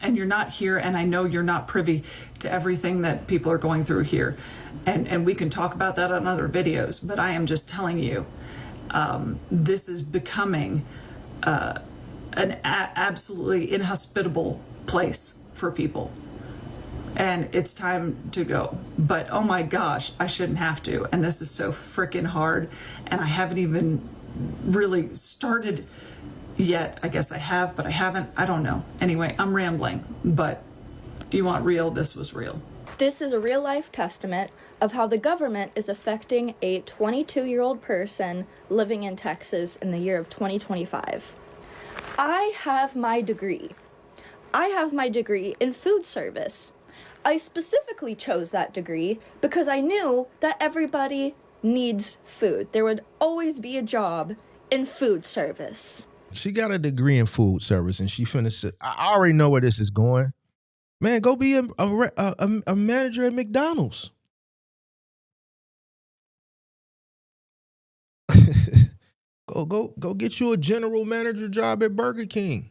And you're not here, and I know you're not privy to everything that people are going through here. And we can talk about that on other videos, but I am just telling you, this is becoming an absolutely inhospitable place for people. And it's time to go. But oh my gosh, I shouldn't have to. And this is so freaking hard. And I haven't even really started yet. I guess I have, but I haven't. I don't know. Anyway, I'm rambling. But you want real? This was real. This is a real life testament of how the government is affecting a 22-year-old person living in Texas in the year of 2025. I have my degree. I have my degree in food service. I specifically chose that degree because I knew that everybody needs food. There would always be a job in food service. She got a degree in food service and she finished it. I already know where this is going. Man, go be a manager at McDonald's. Go get you a general manager job at Burger King.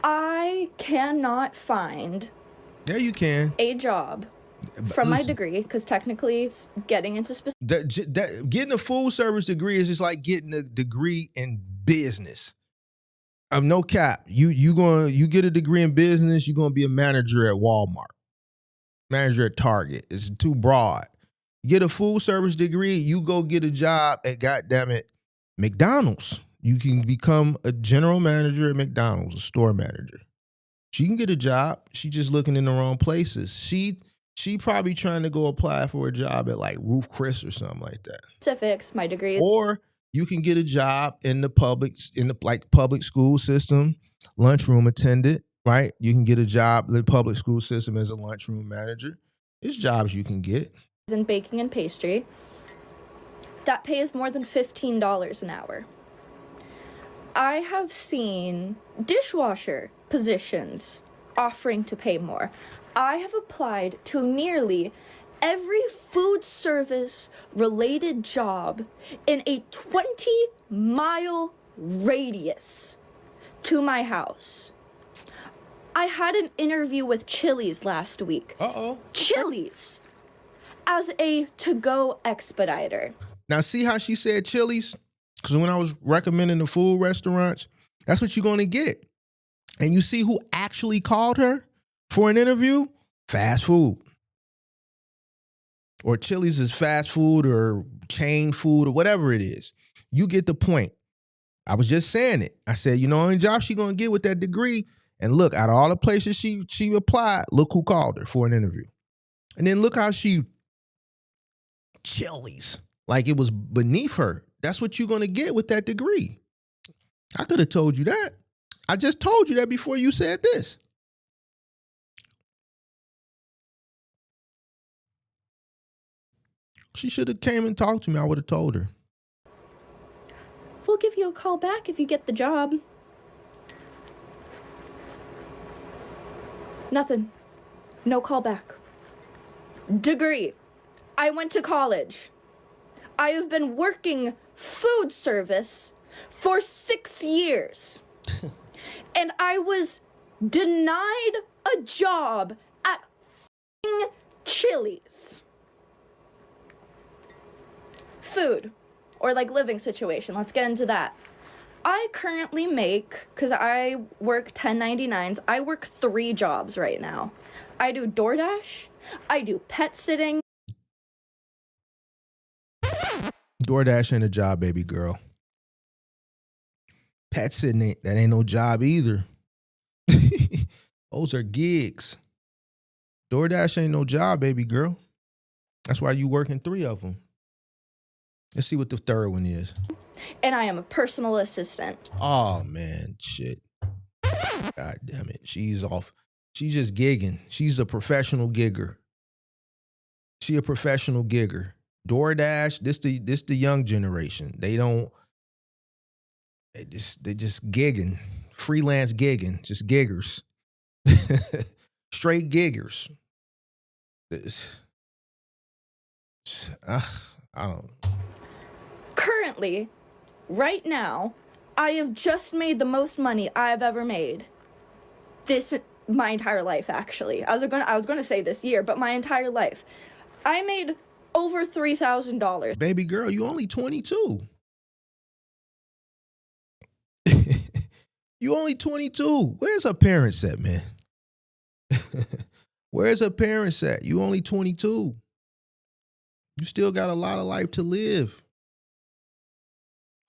I cannot find you can a job from my degree, because technically it's getting into specific. Getting a food service degree is just like getting a degree in business. No cap. You get a degree in business, you're gonna be a manager at Walmart, manager at Target. It's too broad. You get a food service degree, you go get a job at goddammit McDonald's. You can become a general manager at McDonald's, a store manager. She can get a job. She just looking in the wrong places. She probably trying to go apply for a job at like Ruth Chris or something like that. Specifics, my degree. Or you can get a job in the public school system, lunchroom attendant, right? You can get a job in the public school system as a lunchroom manager. There's jobs you can get. In baking and pastry, that pays more than $15 an hour. I have seen dishwasher positions offering to pay more. I have applied to nearly every food service related job in a 20-mile radius to my house. I had an interview with Chili's last week. Chili's as a to-go expediter. Now see how she said Chili's? Because when I was recommending the food restaurants, that's what you're going to get. And you see who actually called her for an interview? Fast food. Or Chili's is fast food or chain food or whatever it is. You get the point. I was just saying it. I said, only job she going to get with that degree. And look, out of all the places she applied, look who called her for an interview. And then look how Chili's, like it was beneath her. That's what you're going to get with that degree. I could have told you that. I just told you that before you said this. She should have came and talked to me. I would have told her. We'll give you a call back if you get the job. Nothing. No call back. Degree. I went to college. I have been working food service for 6 years. And I was denied a job at Chili's. Food, or like living situation. Let's get into that. I currently make, because I work 1099s, I work 3 jobs right now. I do DoorDash, I do pet sitting. DoorDash ain't a job, baby girl. Pet sitting ain't no job either. Those are gigs. DoorDash ain't no job, baby girl. That's why you working 3 of them. Let's see what the third one is. And I am a personal assistant. Oh, man, shit. God damn it. She's off. She's just gigging. She's a professional gigger. She a professional gigger. DoorDash, this the young generation. They just gigging. Freelance gigging. Just giggers. Straight giggers. I don't. Currently, right now, I have just made the most money I've ever made. My entire life, actually. I was gonna say this year, but my entire life. I made over $3,000. Baby girl, you only 22. You only 22. Where's her parents at, man? Where's her parents at? You only 22. You still got a lot of life to live.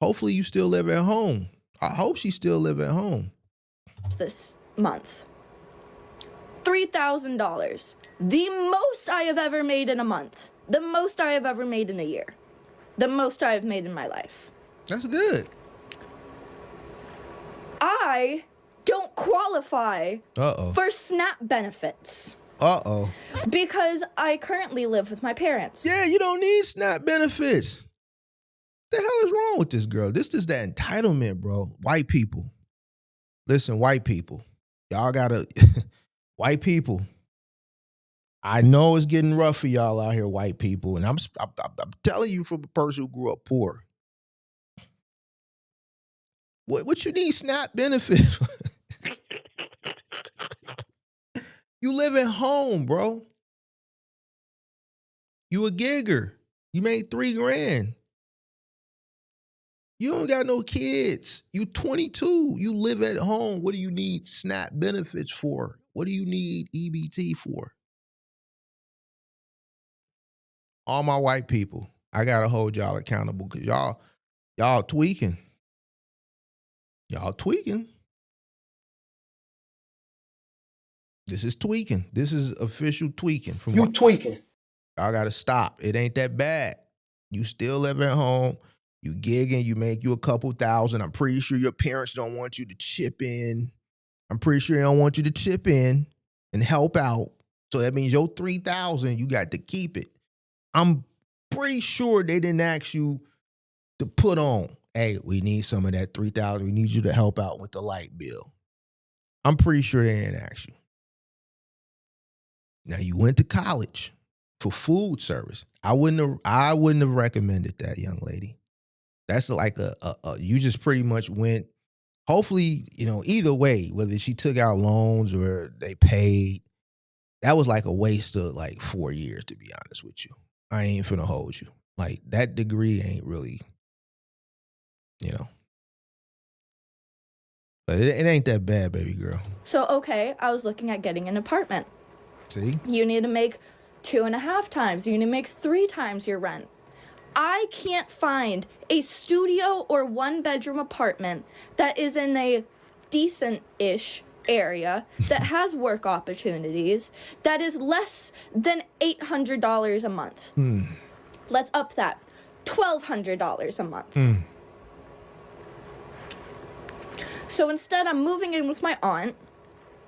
Hopefully you still live at home. I hope she still live at home. This month. $3,000. The most I have ever made in a month. The most I have ever made in a year. The most I have made in my life. That's good. I don't qualify for SNAP benefits. Because I currently live with my parents. Yeah, you don't need SNAP benefits. The hell is wrong with this girl? This is that entitlement, bro. White people. Listen, white people. Y'all gotta, white people. I know it's getting rough for y'all out here, white people. And I'm telling you from a person who grew up poor. What you need SNAP benefits? You live at home, bro. You a gigger. You made $3,000. You don't got no kids. You 22. You live at home. What do you need SNAP benefits for? What do you need EBT for? All my white people, I gotta hold y'all accountable because y'all tweaking. Y'all tweaking. This is tweaking. This is official tweaking. From you tweaking. Y'all gotta stop. It ain't that bad. You still live at home. You gigging. You make you a couple thousand. I'm pretty sure your parents don't want you to chip in. I'm pretty sure they don't want you to chip in and help out. So that means your $3,000, you got to keep it. I'm pretty sure they didn't ask you to put on, hey, we need some of that $3,000. We need you to help out with the light bill. I'm pretty sure they didn't ask you. Now you went to college for food service. I wouldn't have recommended that, young lady. That's like you just pretty much went, hopefully, either way, whether she took out loans or they paid, that was like a waste of like 4 years, to be honest with you. I ain't finna hold you. Like that degree ain't really, but it ain't that bad, baby girl. So, okay, I was looking at getting an apartment. See? You need to make 2.5 times. You need to make 3 times your rent. I can't find a studio or 1-bedroom apartment that is in a decent-ish area that has work opportunities that is less than $800 a month. Let's up that. $1,200 a month. So instead, I'm moving in with my aunt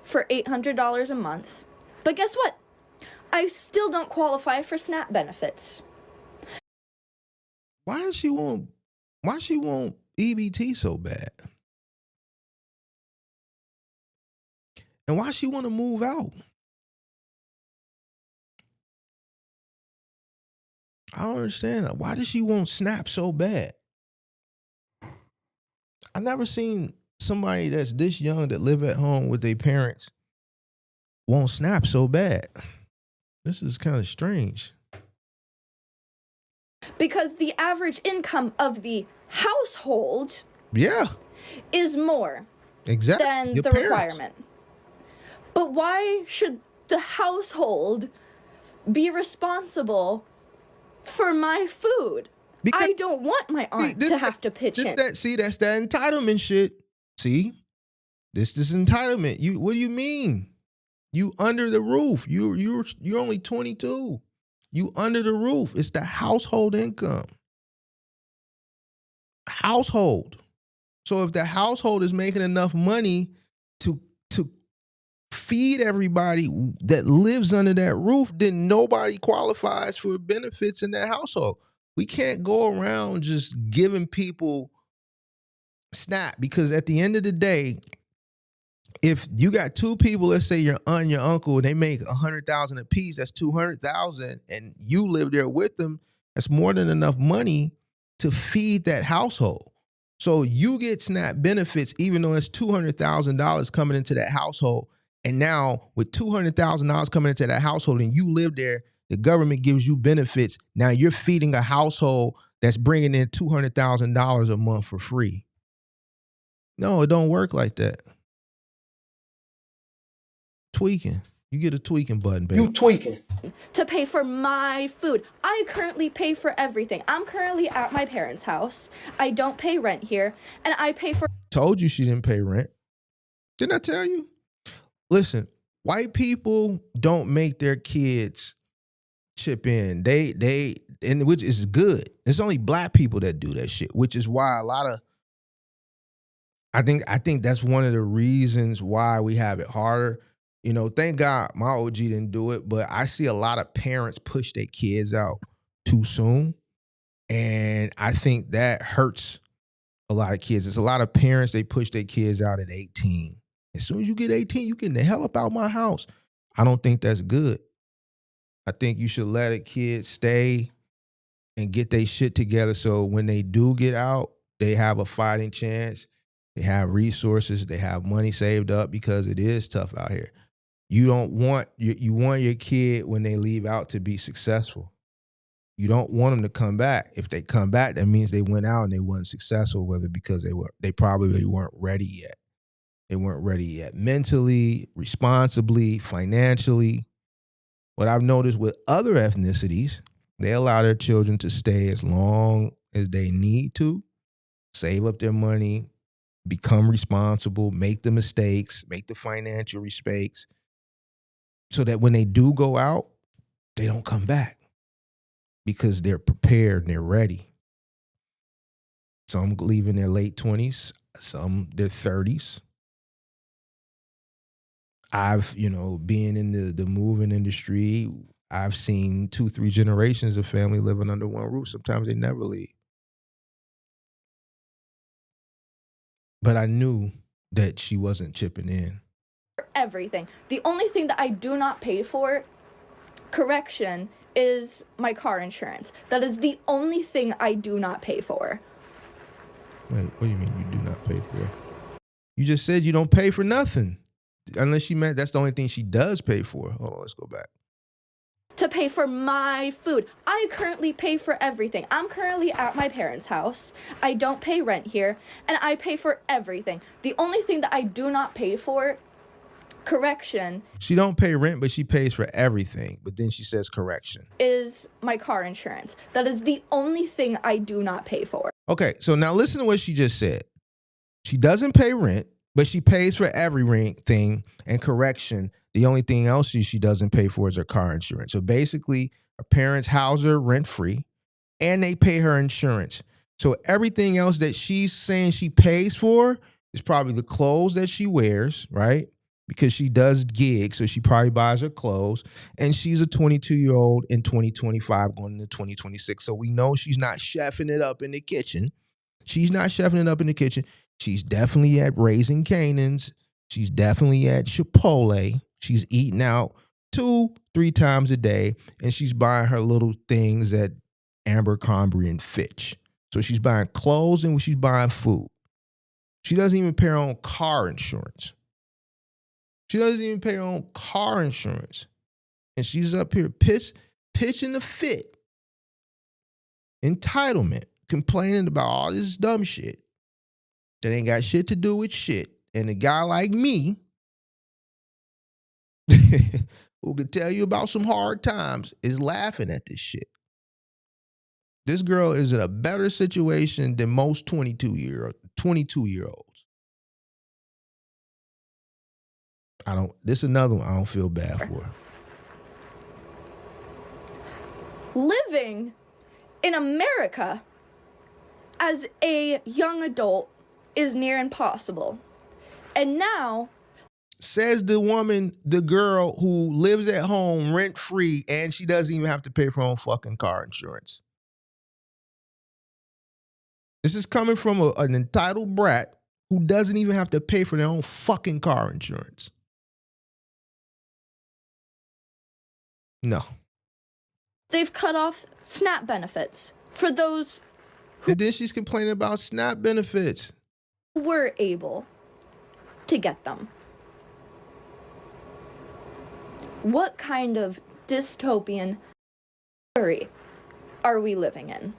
for $800 a month. But guess what? I still don't qualify for SNAP benefits. Why she want EBT so bad? And why she want to move out? I don't understand that. Why does she want SNAP so bad? I never seen somebody that's this young that live at home with their parents want SNAP so bad. This is kind of strange. Because the average income of the household is more than your the parents. requirement. But why should the household be responsible for my food? Because I don't want my aunt to have to pitch in. That's that entitlement shit. See? This is entitlement. What do you mean? You under the roof. You're only 22. You under the roof. It's the household income. Household. So if the household is making enough money to feed everybody that lives under that roof, then nobody qualifies for benefits in that household. We can't go around just giving people SNAP, because at the end of the day, if you got 2 people, let's say your aunt and your uncle, and they make $100,000 a piece, that's $200,000, and you live there with them, that's more than enough money to feed that household. So you get SNAP benefits, even though it's $200,000 coming into that household. And now with $200,000 coming into that household and you live there, the government gives you benefits. Now you're feeding a household that's bringing in $200,000 a month for free. No, it don't work like that. Tweaking. You get a tweaking button, baby. You tweaking. To pay for my food. I currently pay for everything. I'm currently at my parents' house. I don't pay rent here, and I pay for... Told you she didn't pay rent. Didn't I tell you? Listen, white people don't make their kids chip in. And which is good. It's only black people that do that shit, which is why a lot of... I think that's one of the reasons why we have it harder. You know, thank God my OG didn't do it, but I see a lot of parents push their kids out too soon. And I think that hurts a lot of kids. It's a lot of parents, they push their kids out at 18. As soon as you get 18, you get the hell up out my house. I don't think that's good. I think you should let a kid stay and get their shit together so when they do get out, they have a fighting chance. They have resources. They have money saved up because it is tough out here. You don't want you want your kid when they leave out to be successful. You don't want them to come back. If they come back, that means they went out and they weren't successful, whether because they probably weren't ready yet. They weren't ready yet mentally, responsibly, financially. What I've noticed with other ethnicities, they allow their children to stay as long as they need to, save up their money, become responsible, make the mistakes, make the financial mistakes, so that when they do go out, they don't come back because they're prepared and they're ready. Some leave in their late 20s, some their 30s. I've, being in the moving industry, I've seen 2-3 generations of family living under one roof. Sometimes they never leave. But I knew that she wasn't chipping in. Everything. The only thing that I do not pay for, correction, is my car insurance. That is the only thing I do not pay for. Wait, what do you mean you do not pay for? You just said you don't pay for nothing. Unless she meant that's the only thing she does pay for. Hold on, let's go back. To pay for my food. I currently pay for everything. I'm currently at my parents' house. I don't pay rent here, and I pay for everything. The only thing that I do not pay for, correction. She don't pay rent, but she pays for everything. But then she says correction. Is my car insurance. That is the only thing I do not pay for. Okay, so now listen to what she just said. She doesn't pay rent, but she pays for everything. And correction, the only thing else she doesn't pay for is her car insurance. So basically, her parents house her rent-free, and they pay her insurance. So everything else that she's saying she pays for is probably the clothes that she wears, right? Because she does gigs, so she probably buys her clothes. And she's a 22-year-old in 2025 going into 2026. So we know she's not chefing it up in the kitchen. She's not chefing it up in the kitchen. She's definitely at Raising Canaan's. She's definitely at Chipotle. She's eating out 2-3 times a day. And she's buying her little things at Abercrombie and Fitch. So she's buying clothes and she's buying food. She doesn't even pay her own car insurance. She doesn't even pay her own car insurance. And she's up here pitching the fit. Entitlement. Complaining about all this dumb shit that ain't got shit to do with shit. And a guy like me, who can tell you about some hard times, is laughing at this shit. This girl is in a better situation than most 22-year-olds. This is another one I don't feel bad for. Living in America as a young adult is near impossible. And now, says the girl who lives at home rent-free and she doesn't even have to pay for her own fucking car insurance. This is coming from an entitled brat who doesn't even have to pay for their own fucking car insurance. No. they've cut off SNAP benefits for those and then she's complaining about SNAP benefits. who were able to get them. What kind of dystopian story are we living in?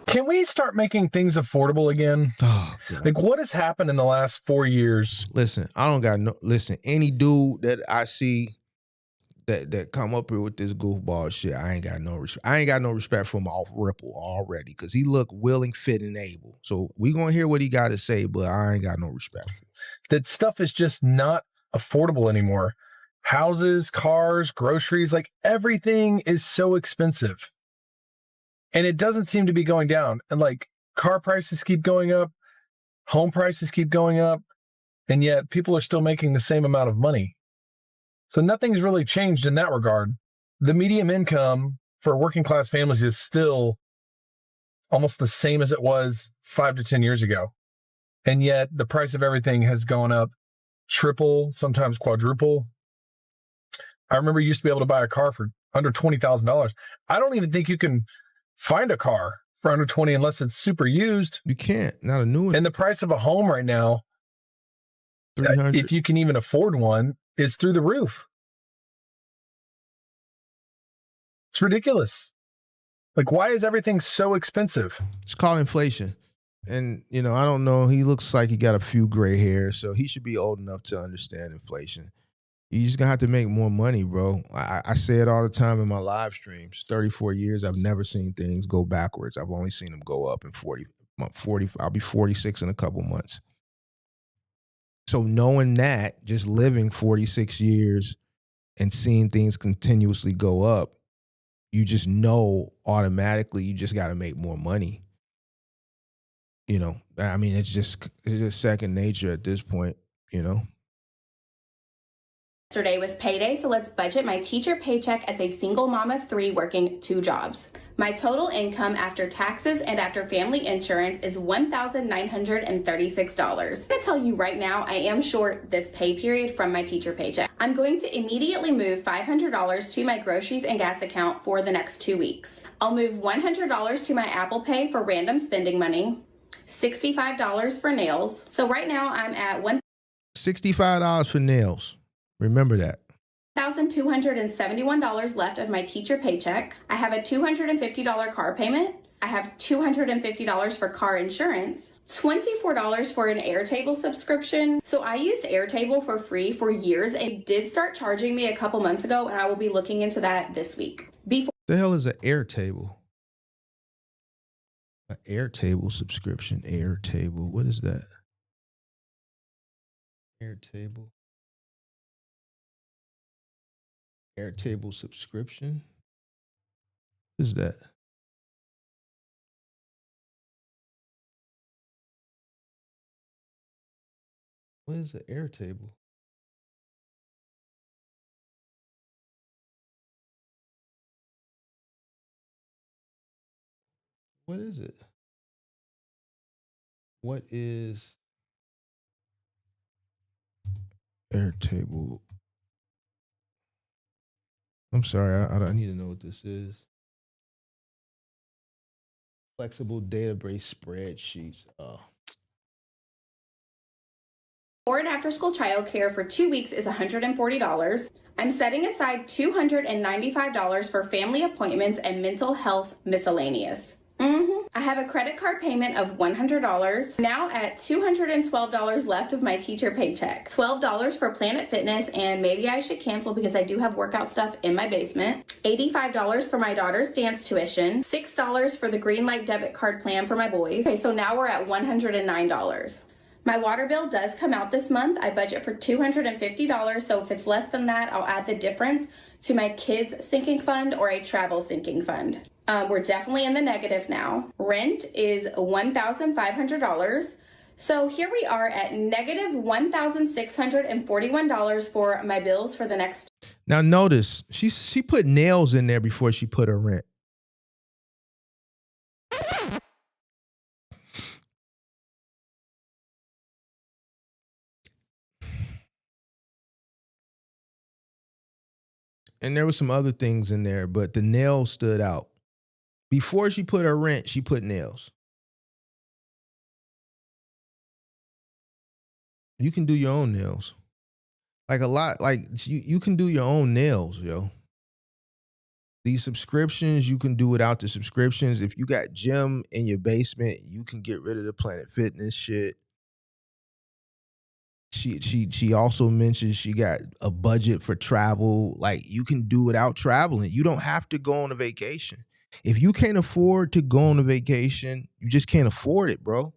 Can we start making things affordable again? Oh, God. Like, what has happened in the last 4 years? Listen, I don't got no. Listen, any dude that I see that come up here with this goofball shit, I ain't got no respect. I ain't got no respect for him off Ripple already because he look willing, fit, and able. So we gonna hear what he got to say, but I ain't got no respect for him. That stuff is just not affordable anymore. Houses, cars, groceries, like everything is so expensive. And it doesn't seem to be going down. And like car prices keep going up, home prices keep going up, and yet people are still making the same amount of money. So nothing's really changed in that regard. The median income for working class families is still almost the same as it was 5 to 10 years ago. And yet the price of everything has gone up triple, sometimes quadruple. I remember you used to be able to buy a car for under $20,000. I don't even think you can find a car for under 20 unless it's super used. You can't, not a new one. And the price of a home right now, if you can even afford one, is through the roof. It's ridiculous. Like, why is everything so expensive? It's called inflation. And, you know, I don't know. He looks like he got a few gray hairs, so he should be old enough to understand inflation. You just gonna have to make more money, bro. I say it all the time in my live streams. 34 years, I've never seen things go backwards. I've only seen them go up in 40. I'll be 46 in a couple months. So knowing that, just living 46 years and seeing things continuously go up, you just know automatically you just got to make more money. You know, I mean, it's just second nature at this point, you know. Yesterday was payday, so let's budget my teacher paycheck as a single mom of 3 working 2 jobs. My total income after taxes and after family insurance is $1,936. I'm going to tell you right now, I am short this pay period from my teacher paycheck. I'm going to immediately move $500 to my groceries and gas account for the next 2 weeks. I'll move $100 to my Apple Pay for random spending money, $65 for nails. So right now I'm at $65 for nails. Remember that. $1,271 left of my teacher paycheck. I have a $250 car payment. I have $250 for car insurance, $24 for an Airtable subscription. So I used Airtable for free for years and it did start charging me a couple months ago, and I will be looking into that this week. The hell is an Airtable? An Airtable subscription. Airtable. What is that? Airtable. Airtable subscription? What is that? What is an Airtable? What is it? What is Airtable? I'm sorry, I need to know what this is. Flexible database spreadsheets. Oh. For and after school childcare for 2 weeks is $140. I'm setting aside $295 for family appointments and mental health miscellaneous. I have a credit card payment of $100. Now at $212 left of my teacher paycheck. $12 for Planet Fitness, and maybe I should cancel because I do have workout stuff in my basement. $85 for my daughter's dance tuition. $6 for the Greenlight debit card plan for my boys. Okay, so now we're at $109. My water bill does come out this month. I budget for $250, so if it's less than that, I'll add the difference to my kids' sinking fund or a travel sinking fund. We're definitely in the negative now. Rent is $1,500. So here we are at negative $1,641 for my bills for the next. Now notice, she put nails in there before she put her rent. And there were some other things in there, but the nails stood out. Before she put her rent, she put nails. You can do your own nails. Like a lot, like you can do your own nails, yo. These subscriptions, you can do without the subscriptions. If you got gym in your basement, you can get rid of the Planet Fitness shit. She also mentioned she got a budget for travel. Like, you can do without traveling. You don't have to go on a vacation. If you can't afford to go on a vacation, you just can't afford it, bro.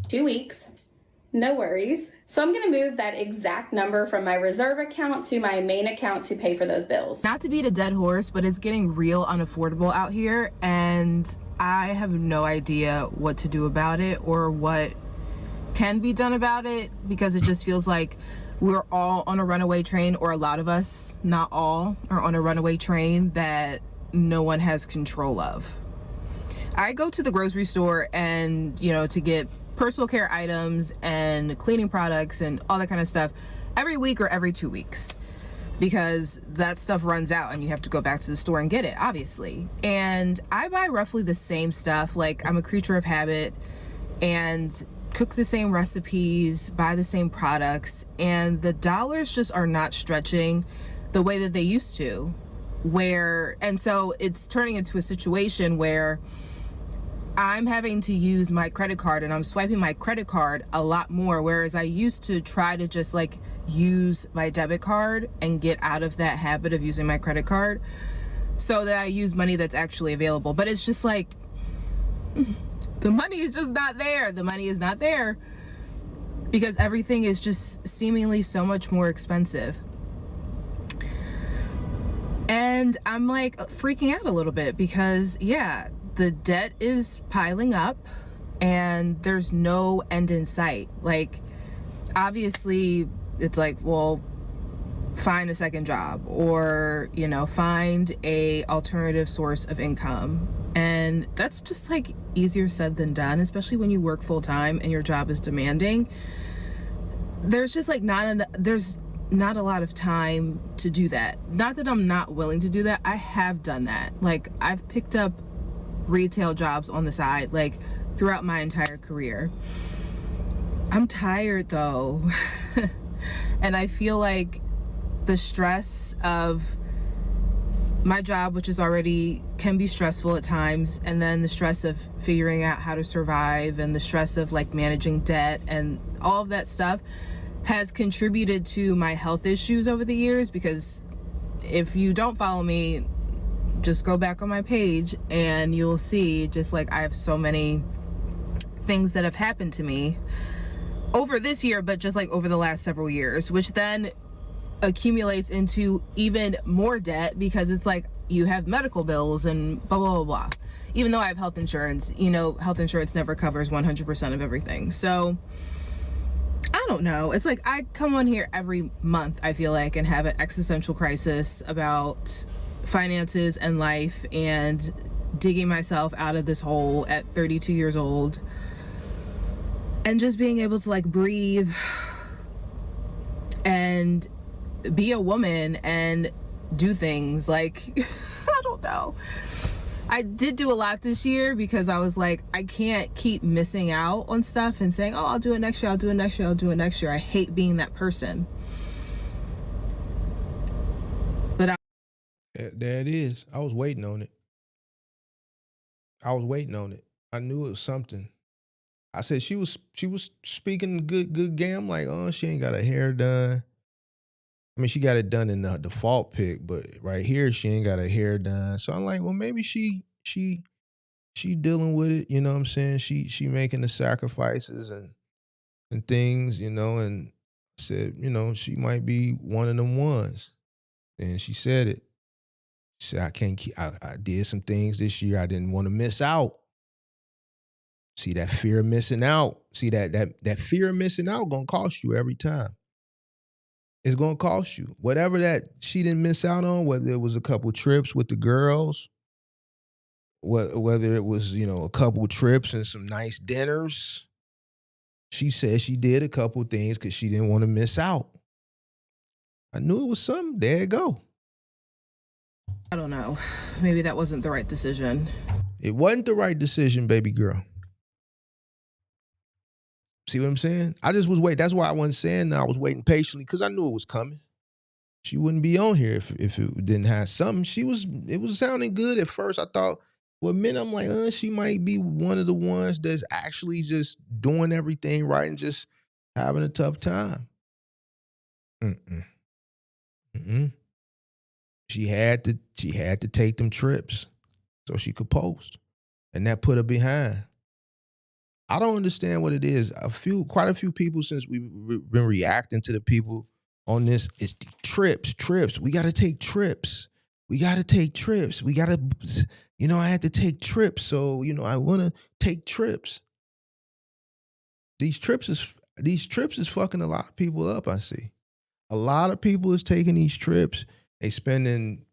2 weeks. No worries. So I'm going to move that exact number from my reserve account to my main account to pay for those bills. Not to beat a dead horse, but it's getting real unaffordable out here, and I have no idea what to do about it or what can be done about it, because it just feels like we're all on a runaway train, or a lot of us, not all, are on a runaway train that no one has control of. I go to the grocery store and, to get personal care items and cleaning products and all that kind of stuff every week or every 2 weeks, because that stuff runs out and you have to go back to the store and get it, obviously. And I buy roughly the same stuff. Like, I'm a creature of habit and cook the same recipes, buy the same products, and the dollars just are not stretching the way that they used to. And so it's turning into a situation where I'm having to use my credit card, and I'm swiping my credit card a lot more, whereas I used to try to just use my debit card and get out of that habit of using my credit card so that I use money that's actually available. But it's just the money is just not there. The money is not there because everything is just seemingly so much more expensive. And I'm freaking out a little bit because, the debt is piling up and there's no end in sight. Obviously it's well, find a second job or, find a alternative source of income. And that's just easier said than done, especially when you work full time and your job is demanding. There's just there's not a lot of time to do that. Not that I'm not willing to do that. I have done that. I've picked up retail jobs on the side throughout my entire career. I'm tired though. And I feel like the stress of my job, which is already can be stressful at times, and then the stress of figuring out how to survive and the stress of managing debt and all of that stuff has contributed to my health issues over the years. Because if you don't follow me, just go back on my page and you'll see I have so many things that have happened to me over this year, but just over the last several years, which then accumulates into even more debt because it's you have medical bills and blah, blah, blah, blah. Even though I have health insurance, health insurance never covers 100% of everything. So I don't know. It's I come on here every month, I feel and have an existential crisis about finances and life and digging myself out of this hole at 32 years old, and just being able to breathe and be a woman and do things I don't know. I did do a lot this year because I was I can't keep missing out on stuff and saying, oh, I'll do it next year, I'll do it next year, I'll do it next year. I hate being that person. But there it is. I was waiting on it. I knew it was something. I said she was speaking good game. Oh, she ain't got her hair done. I mean, she got it done in the default pic, but right here she ain't got her hair done. So I'm well, maybe she dealing with it. You know what I'm saying? She making the sacrifices and things. And said, she might be one of them ones. And she said it. She said, I did some things this year I didn't want to miss out. See, that fear of missing out. See, that fear of missing out gonna cost you every time. It's gonna cost you. Whatever that she didn't miss out on, whether it was a couple trips with the girls, whether it was, a couple trips and some nice dinners. She said she did a couple things because she didn't want to miss out. I knew it was something. There you go. I don't know. Maybe that wasn't the right decision. It wasn't the right decision, baby girl. See what I'm saying? I just was waiting. That's why I wasn't saying that. I was waiting patiently because I knew it was coming. She wouldn't be on here if it didn't have something. It was sounding good at first. I thought, well, minute I'm like, she might be one of the ones that's actually just doing everything right and just having a tough time. She had to take them trips so she could post, and that put her behind. I don't understand what it is. Quite a few people since we've been reacting to the people on this. It's the trips. We got to take trips. We got to take trips. We got to, I had to take trips. So, I want to take trips. These trips is fucking a lot of people up, I see. A lot of people is taking these trips. They spending,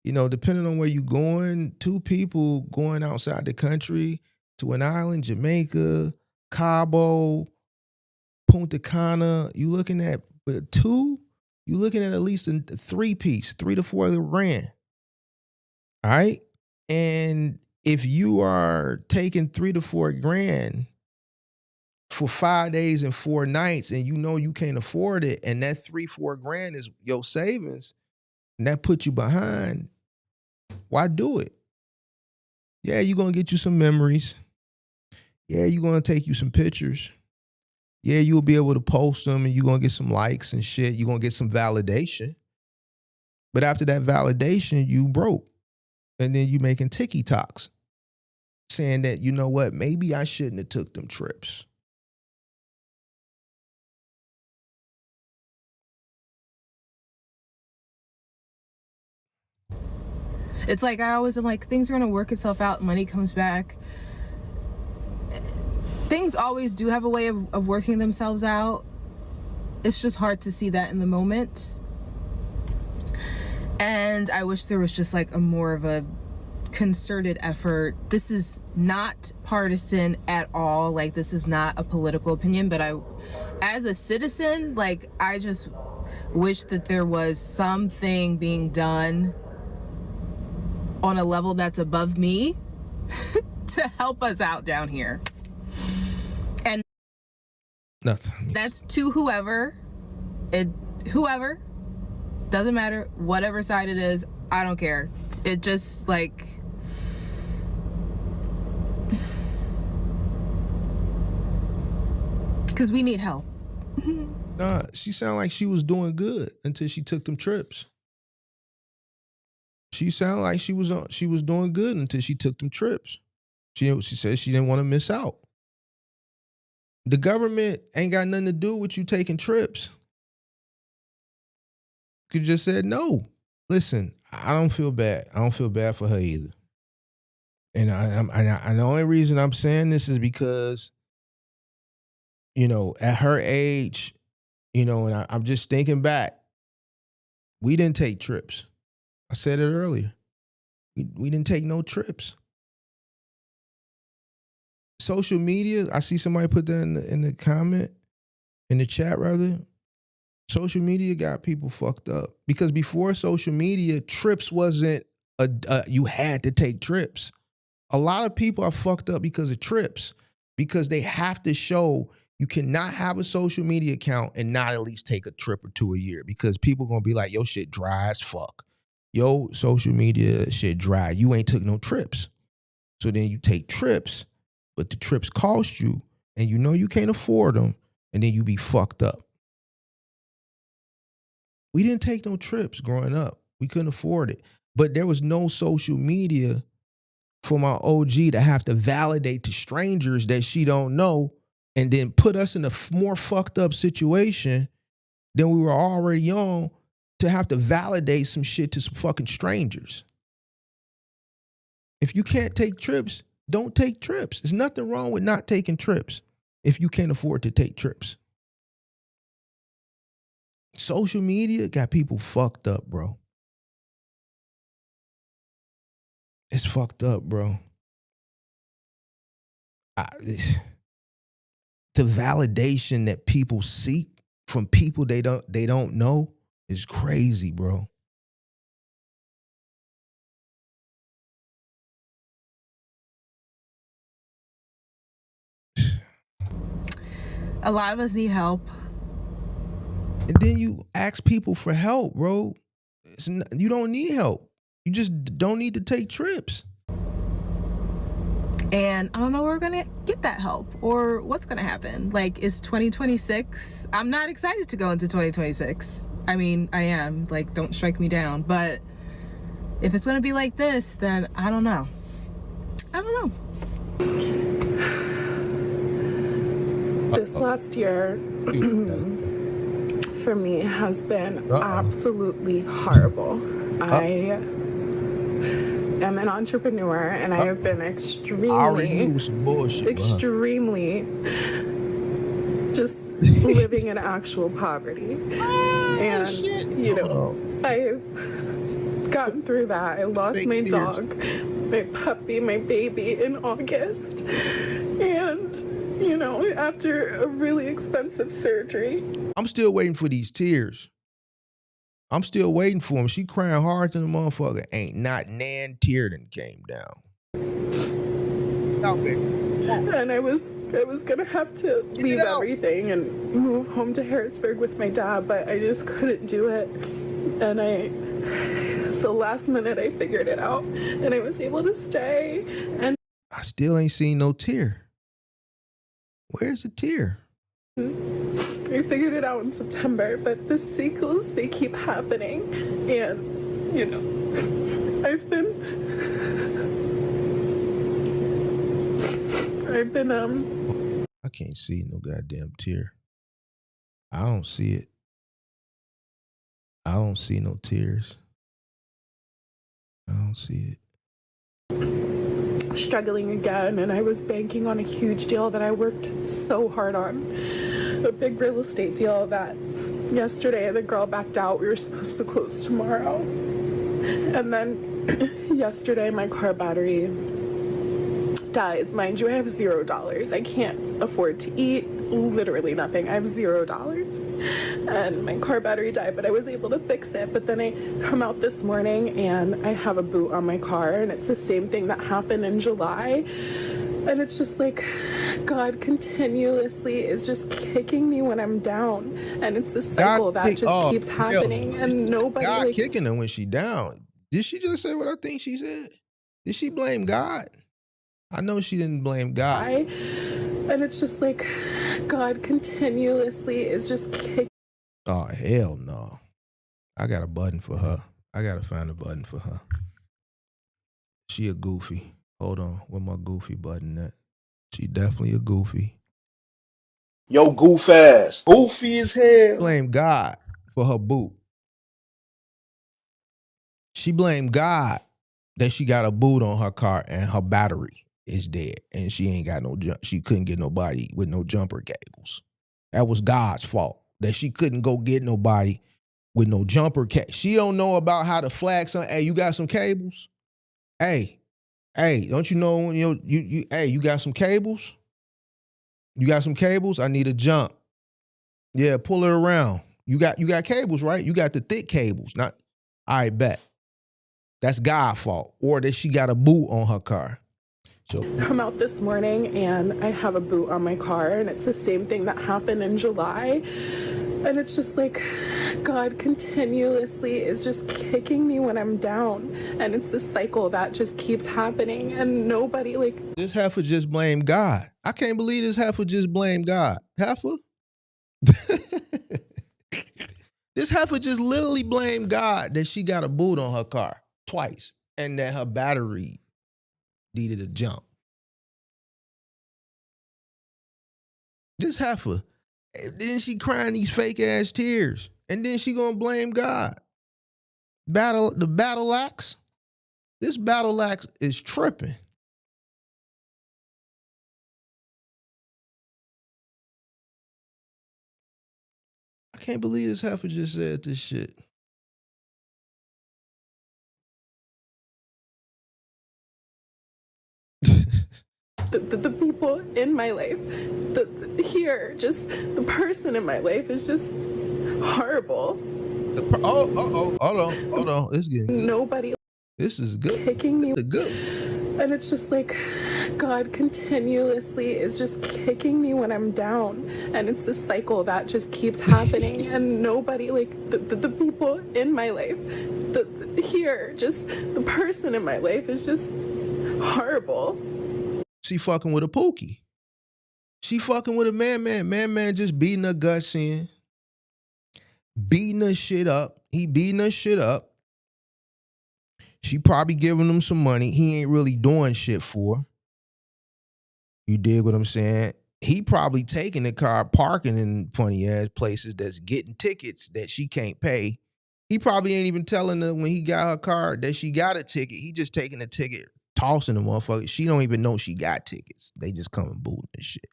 depending on where you're going, 2 people going outside the country to an island, Jamaica, Cabo, Punta Cana. You looking at 2? You looking at least a 3-piece, 3 to 4 grand. All right, and if you are taking 3 to 4 grand for 5 days and 4 nights, and you can't afford it, and that 3-4 grand is your savings, and that puts you behind, why do it? Yeah, you're gonna get you some memories. Yeah, you're gonna take you some pictures. Yeah, you'll be able to post them and you're gonna get some likes and shit. You're gonna get some validation. But after that validation, you broke. And then you making TikToks saying that, you know what, maybe I shouldn't have took them trips. It's like I always am like, things are gonna work itself out, money comes back. Things always do have a way of working themselves out. It's just hard to see that in the moment. And I wish there was just like a more of a concerted effort. This is not partisan at all. Like, this is not a political opinion, but as a citizen, like, I just wish that there was something being done on a level that's above me to help us out down here. And nothing. That's to whoever, doesn't matter, whatever side it is, I don't care. It just like, because we need help. Nah, she sounded like she was doing good until she took them trips. She sounded like she was doing good until she took them trips. She said she didn't want to miss out. The government ain't got nothing to do with you taking trips. Could just said no. Listen, I don't feel bad. I don't feel bad for her either. And I the only reason I'm saying this is because, at her age, and I'm just thinking back, we didn't take trips. I said it earlier. We didn't take no trips. Social media, I see somebody put that in the comment, in the chat rather. Social media got people fucked up. Because before social media, trips wasn't you had to take trips. A lot of people are fucked up because of trips. Because they have to show you cannot have a social media account and not at least take a trip or 2 a year. Because people gonna be like, yo, shit dry as fuck. Yo, social media shit dry. You ain't took no trips. So then you take trips, but the trips cost you, and you can't afford them, and then you be fucked up. We didn't take no trips growing up. We couldn't afford it. But there was no social media for my OG to have to validate to strangers that she don't know and then put us in a more fucked up situation than we were already on to have to validate some shit to some fucking strangers. If you can't take trips, don't take trips. There's nothing wrong with not taking trips if you can't afford to take trips. Social media got people fucked up, bro. It's fucked up, bro. The validation that people seek from people they don't know is crazy, bro. A lot of us need help. And then you ask people for help, bro. You don't need help. You just don't need to take trips. And I don't know where we're going to get that help or what's going to happen. Like, is 2026? I'm not excited to go into 2026. I mean, I am. Like, don't strike me down. But if it's going to be like this, then I don't know. I don't know. This last year for me has been absolutely horrible. I am an entrepreneur and I have been extremely just living in actual poverty. And you know, I've gotten through that. I lost my dog, my puppy, my baby in August. And you know, after a really expensive surgery. I'm still waiting for these tears. I'm still waiting for them. She crying hard than the motherfucker. Ain't not nan tear done came down. And I was gonna have to leave everything and move home to Harrisburg with my dad, but I just couldn't do it. And the last minute I figured it out and I was able to stay. And I still ain't seen no tear. Where's the tear? I figured it out in September, but the cycles, they keep happening. And, you know, I've been, I can't see no goddamn tear. I don't see it. I don't see no tears. I don't see it. Struggling again, and I was banking on a huge deal that I worked so hard on. A big real estate deal that yesterday the girl backed out. We were supposed to close tomorrow. And then yesterday my car battery dies. Mind you, I have $0. I can't afford to eat, literally nothing. I have $0. And my car battery died, but I was able to fix it. But then I come out this morning and I have a boot on my car, and it's the same thing that happened in July. And it's just like God continuously is just kicking me when I'm down. And it's the cycle that just keeps happening. And nobody God kicking her when she down. Did she just say what I think she said? Did she blame God? I know she didn't blame God. And it's just like God continuously is just kicking. Oh, hell no. I got a button for her. I got to find a button for her. She a goofy. Hold on. Where my goofy button at? She definitely a goofy. Yo, goof ass. Goofy as hell. Blame God for her boot. She blamed God that she got a boot on her car and her battery is dead. And she ain't got she couldn't get nobody with no jumper cables. That was God's fault. That she couldn't go get nobody with no jumper cable. She don't know about how to flag something. Hey, you got some cables? Hey, don't you know, you got some cables? You got some cables? I need a jump. Yeah, pull it around. You got cables, right? You got the thick cables. Not, I bet. That's God's fault. Or that she got a boot on her car. So come out this morning and I have a boot on my car, and it's the same thing that happened in July. And it's just like God continuously is just kicking me when I'm down. And it's the cycle that just keeps happening. And nobody this heifer just blamed God. I can't believe this heifer just blamed God. Heifer? This heifer just literally blamed God that she got a boot on her car twice and that her battery needed a jump. This heifer. And then she crying these fake ass tears. And then she gonna blame God. The battle axe. This battle axe is tripping. I can't believe this heifer just said this shit. The people in my life, just the person in my life is just horrible. Hold on. It's getting good. Nobody This is good. Kicking me. Good. And it's just like God continuously is just kicking me when I'm down, and it's this cycle that just keeps happening. And nobody, like the people in my life, just the person in my life is just horrible. She fucking with a Pookie. She fucking with a man just beating her guts in, beating her shit up. He beating her shit up. She probably giving him some money he ain't really doing shit for. You dig what I'm saying? He probably taking the car, parking in funny ass places that's getting tickets that she can't pay. He probably ain't even telling her when he got her car that she got a ticket. He just taking the ticket, tossing the motherfucker. She don't even know she got tickets. They just come and booting and shit.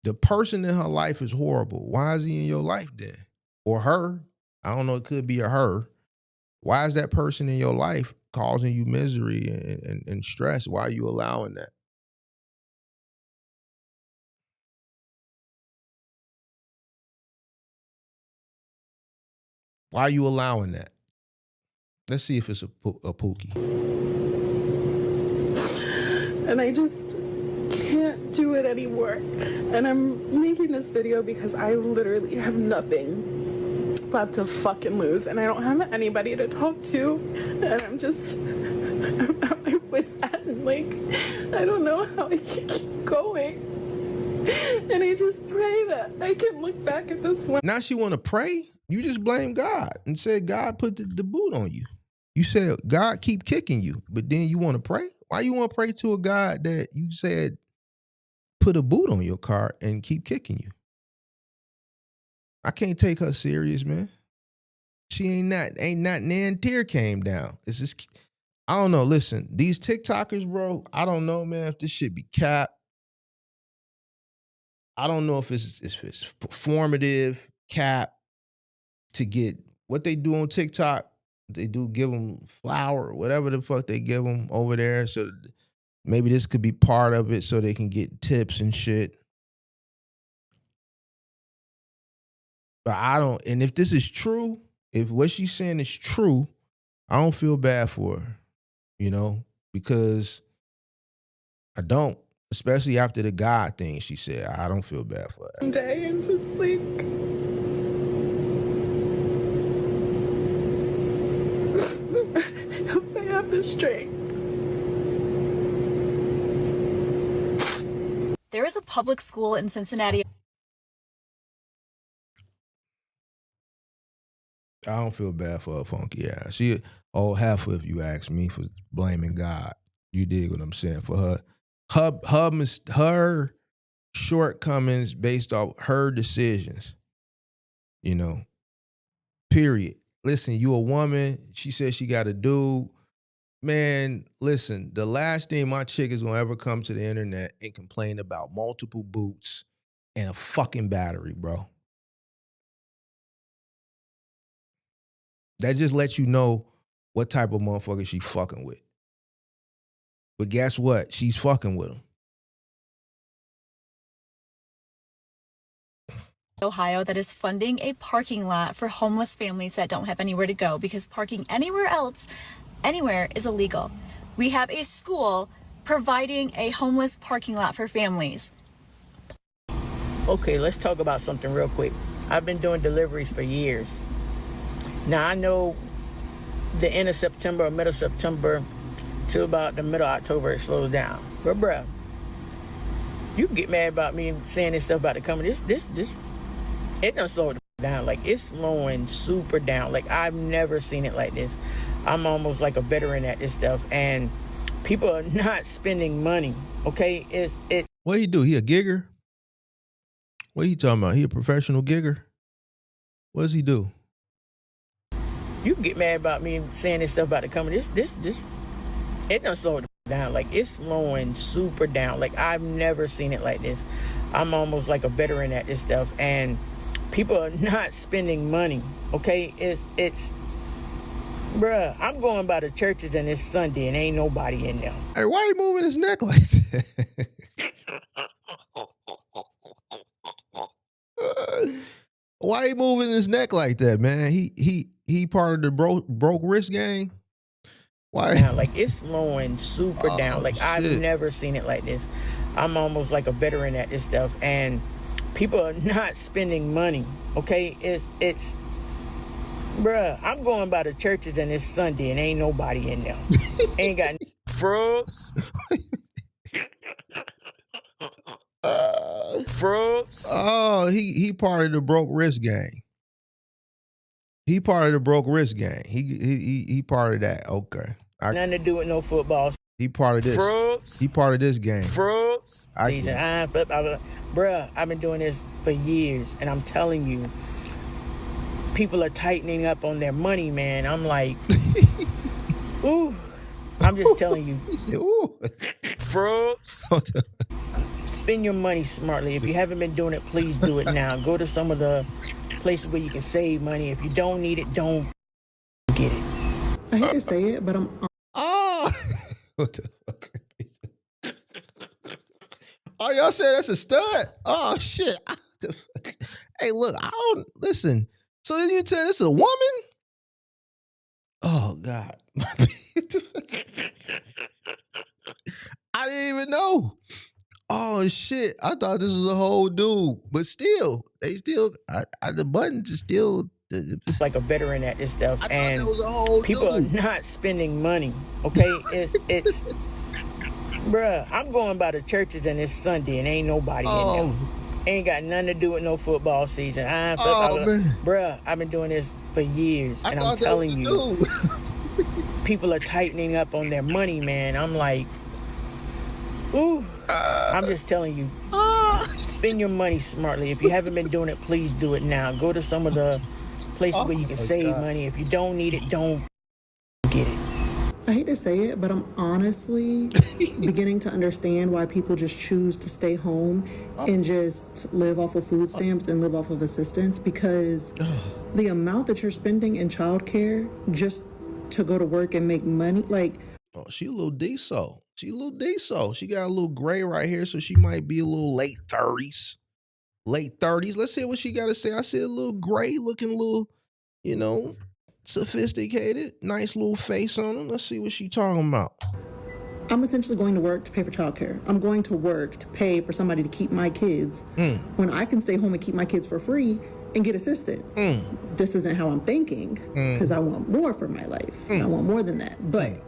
The person in her life is horrible. Why is he in your life then? Or her? I don't know. It could be a her. Why is that person in your life causing you misery and stress? Why are you allowing that? Why are you allowing that? Let's see if it's a Pookie. And I just can't do it anymore. And I'm making this video because I literally have nothing left to fucking lose, and I don't have anybody to talk to, and I'm at my wit's end. Like, I don't know how I can keep going. And I just pray that I can look back at this one. Now she want to pray? You just blame God and said God put the boot on you. You said God keep kicking you, but then you want to pray? Why you want to pray to a God that you said put a boot on your car and keep kicking you? I can't take her serious, man. She ain't not nan tear came down. It's just, I don't know. Listen, these TikTokers, bro, I don't know, man, if this shit be cap. I don't know if it's performative cap to get what they do on TikTok. They do give them flour, whatever the fuck they give them over there. So maybe this could be part of it so they can get tips and shit. But I don't, and if this is true, if what she's saying is true, I don't feel bad for her, you know, because I don't, especially after the God thing she said. I don't feel bad for her. Day and just like, I hope I have the strength. There is a public school in Cincinnati. I don't feel bad for her funky ass. She half if you ask me for blaming God. You dig what I'm saying? For her shortcomings based off her decisions. You know. Period. Listen, you a woman. She said she got a dude. Man, listen, the last thing my chick is gonna ever come to the internet and complain about multiple boots and a fucking battery, bro. That just lets you know what type of motherfucker she fucking with. But guess what? She's fucking with him. Ohio that is funding a parking lot for homeless families that don't have anywhere to go because parking anywhere else, anywhere, is illegal. We have a school providing a homeless parking lot for families. Okay, let's talk about something real quick. I've been doing deliveries for years. Now, I know the end of September or middle of September to about the middle of October it slows down. But bruh, you can get mad about me saying this stuff about the company. This, it done slowed down. Like, it's slowing super down. Like, I've never seen it like this. I'm almost like a veteran at this stuff. And people are not spending money, okay? What he do? He a gigger? What he talking about? He a professional gigger? What does he do? You can get mad about me saying this stuff about the company. This, it done slowed down. Like, it's slowing super down. Like, I've never seen it like this. I'm almost like a veteran at this stuff. And people are not spending money, okay? It's, bruh, I'm going by the churches and it's Sunday and ain't nobody in there. Hey, why he moving his neck like that? Why he moving his neck like that, man? He part of the broke wrist gang. Why? Down. Like it's slowing super down. Like I've shit. never seen it like this. I'm almost like a veteran at this stuff, and people are not spending money. Okay, it's bruh. I'm going by the churches and it's Sunday and ain't nobody in there. Ain't got Frogs. Frogs. Oh, he part of the broke wrist gang. He part of the broke wrist gang. He part of that. Okay. Nothing to do with no football. He part of this. Frogs. He part of this gang. Frogs. Season. Bruh, I've been doing this for years, and I'm telling you, people are tightening up on their money, man. I'm like, ooh. I'm just telling you. Ooh. Frogs. Spend your money smartly. If you haven't been doing it, please do it now. Go to some of the places where you can save money. If you don't need it, don't get it. I hate to say it, but I'm... Oh. What the fuck? Oh, y'all said that's a stud? Oh, shit. Hey, look, I don't... Listen. So then you tell this is a woman? Oh, God. I didn't even know. Oh, shit. I thought this was a whole dude. But still, the buttons are still... Like a veteran at this stuff. I and thought that was a whole people dude. are not spending money. Okay? It's bruh, I'm going by the churches and it's Sunday and ain't nobody in there. Ain't got nothing to do with no football season. Man. Bruh, I've been doing this for years, and I'm telling you, people are tightening up on their money, man. I'm like, ooh. I'm just telling you, spend your money smartly. If you haven't been doing it, please do it now. Go to some of the places where you can save money. If you don't need it, don't get it. I hate to say it, but I'm honestly beginning to understand why people just choose to stay home and just live off of food stamps and live off of assistance, because the amount that you're spending in childcare just to go to work and make money, like... Oh, she a little decent. She a little decent. She got a little gray right here, so she might be a little late 30s. Late 30s. Let's see what she got to say. I see a little gray looking, little, sophisticated, nice little face on her. Let's see what she talking about. I'm essentially going to work to pay for childcare. I'm going to work to pay for somebody to keep my kids when I can stay home and keep my kids for free and get assistance. This isn't how I'm thinking, because I want more for my life. I want more than that. But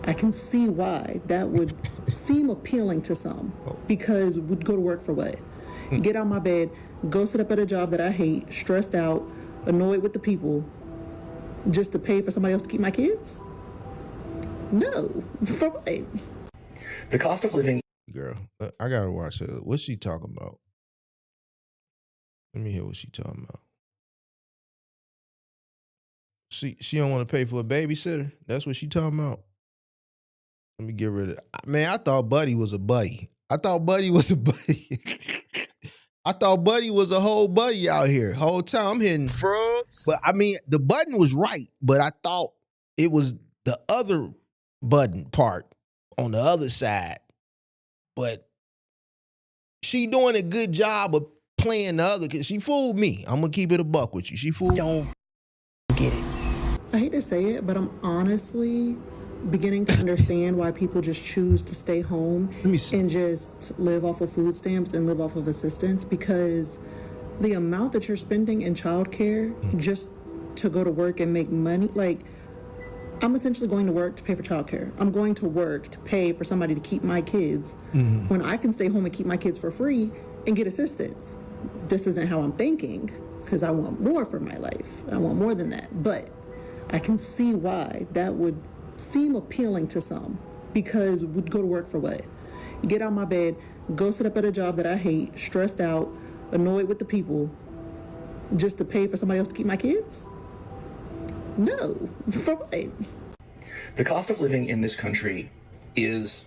I can see why that would seem appealing to some, because we'd go to work for what? Get out my bed, go sit up at a job that I hate, stressed out, annoyed with the people, just to pay for somebody else to keep my kids? No. For what? The cost of living. Girl, I gotta watch her. What's she talking about? Let me hear what she talking about. She don't want to pay for a babysitter? That's what she talking about? Let me get rid of it. Man, I thought Buddy was a buddy. I thought Buddy was a buddy. I thought Buddy was a whole buddy out here. Whole time I'm hitting frogs. But I mean, the button was right, but I thought it was the other button part on the other side. But she doing a good job of playing the other, because she fooled me. I'm going to keep it a buck with you. She fooled me. Don't get it. I hate to say it, but I'm honestly beginning to understand why people just choose to stay home and just live off of food stamps and live off of assistance, because the amount that you're spending in childcare just to go to work and make money, like, I'm essentially going to work to pay for childcare. I'm going to work to pay for somebody to keep my kids when I can stay home and keep my kids for free and get assistance. This isn't how I'm thinking, because I want more for my life. I want more than that. But I can see why that would seem appealing to some, because we'd go to work for what? Get out my bed, go sit up at a job that I hate, stressed out, annoyed with the people, just to pay for somebody else to keep my kids? No. For what? The cost of living in this country is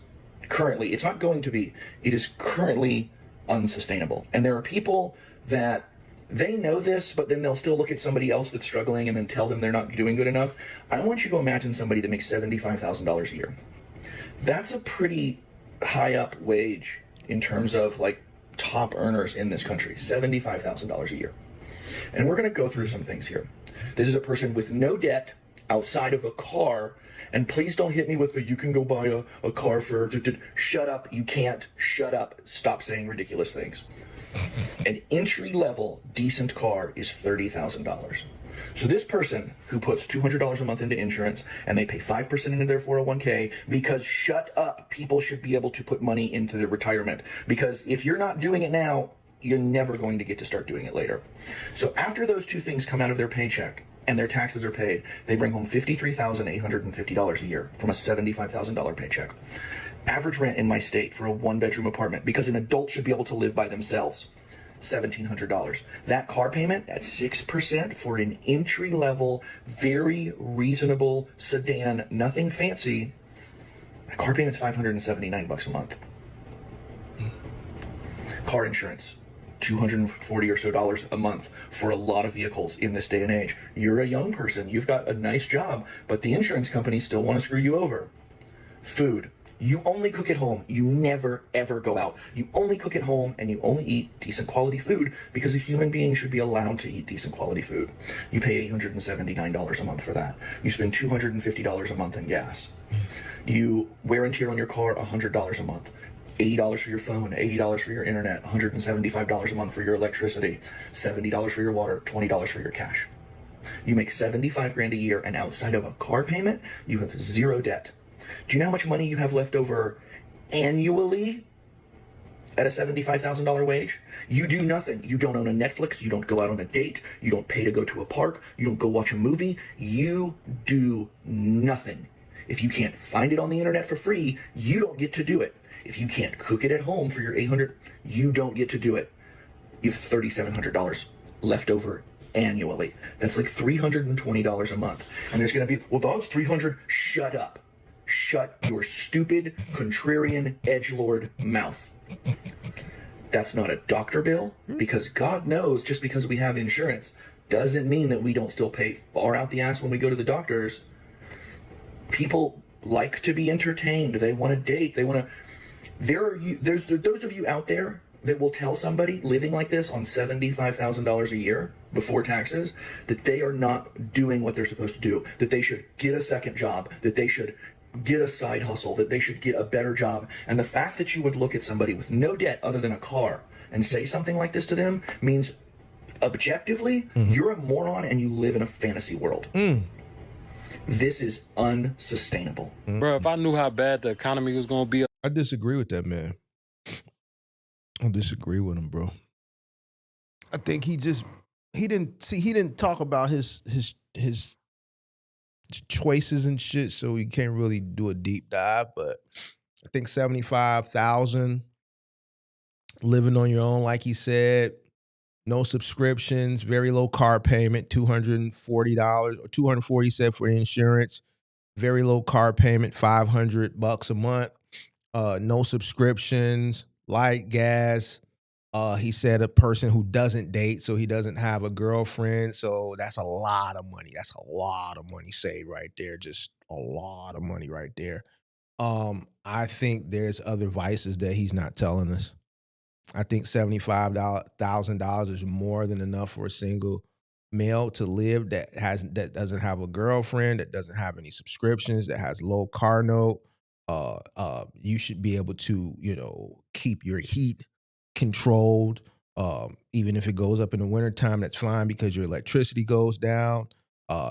currently, it's not going to be, it is currently unsustainable. And there are people that they know this, but then they'll still look at somebody else that's struggling and then tell them they're not doing good enough. I want you to imagine somebody that makes $75,000 a year. That's a pretty high up wage in terms of like top earners in this country, $75,000 a year. And we're going to go through some things here. This is a person with no debt outside of a car And please don't hit me with the, you can go buy a car for, shut up, you can't, shut up, stop saying ridiculous things. An entry-level decent car is $30,000. So this person who puts $200 a month into insurance and they pay 5% into their 401k, because shut up, people should be able to put money into their retirement. Because if you're not doing it now, you're never going to get to start doing it later. So after those two things come out of their paycheck and their taxes are paid, they bring home $53,850 a year from a $75,000 paycheck. Average rent in my state for a one-bedroom apartment, because an adult should be able to live by themselves, $1,700. That car payment at 6% for an entry-level, very reasonable sedan, nothing fancy, that car payment's $579 a month. Car insurance, $240 or so a month for a lot of vehicles in this day and age. You're a young person, you've got a nice job, but the insurance companies still want to screw you over. Food. You only cook at home. You never, ever go out. You only cook at home and you only eat decent quality food, because a human being should be allowed to eat decent quality food. You pay $879 a month for that. You spend $250 a month in gas. You wear and tear on your car $100 a month. $80 for your phone, $80 for your internet, $175 a month for your electricity, $70 for your water, $20 for your cash. You make $75,000 a year, and outside of a car payment, you have zero debt. Do you know how much money you have left over annually at a $75,000 wage? You do nothing. You don't own a Netflix. You don't go out on a date. You don't pay to go to a park. You don't go watch a movie. You do nothing. If you can't find it on the internet for free, you don't get to do it. If you can't cook it at home for your $800, you don't get to do it. You have $3,700 left over annually. That's like $320 a month. And there's going to be, well, that's $300. Shut up. Shut your stupid, contrarian, edgelord mouth. That's not a doctor bill, because God knows, just because we have insurance doesn't mean that we don't still pay far out the ass when we go to the doctors. People like to be entertained. They want to date. They want to... There's those of you out there that will tell somebody living like this on $75,000 a year before taxes that they are not doing what they're supposed to do, that they should get a second job, that they should get a side hustle, that they should get a better job. And the fact that you would look at somebody with no debt other than a car and say something like this to them means objectively, you're a moron and you live in a fantasy world. This is unsustainable. Bro, if I knew how bad the economy was going to be. I disagree with that, man. I disagree with him, bro. I think he didn't talk about his choices and shit, so he can't really do a deep dive. But I think 75,000 living on your own, like he said, no subscriptions, very low car payment, $240 or $240 said for the insurance, very low car payment, $500 a month, no subscriptions, light gas. He said a person who doesn't date, so he doesn't have a girlfriend. So that's a lot of money. That's a lot of money saved right there. Just a lot of money right there. I think there's other vices that he's not telling us. I think $75,000 is more than enough for a single male to live that doesn't have a girlfriend, that doesn't have any subscriptions, that has low car note. You should be able to, keep your heat controlled. Even if it goes up in the wintertime, that's fine, because your electricity goes down.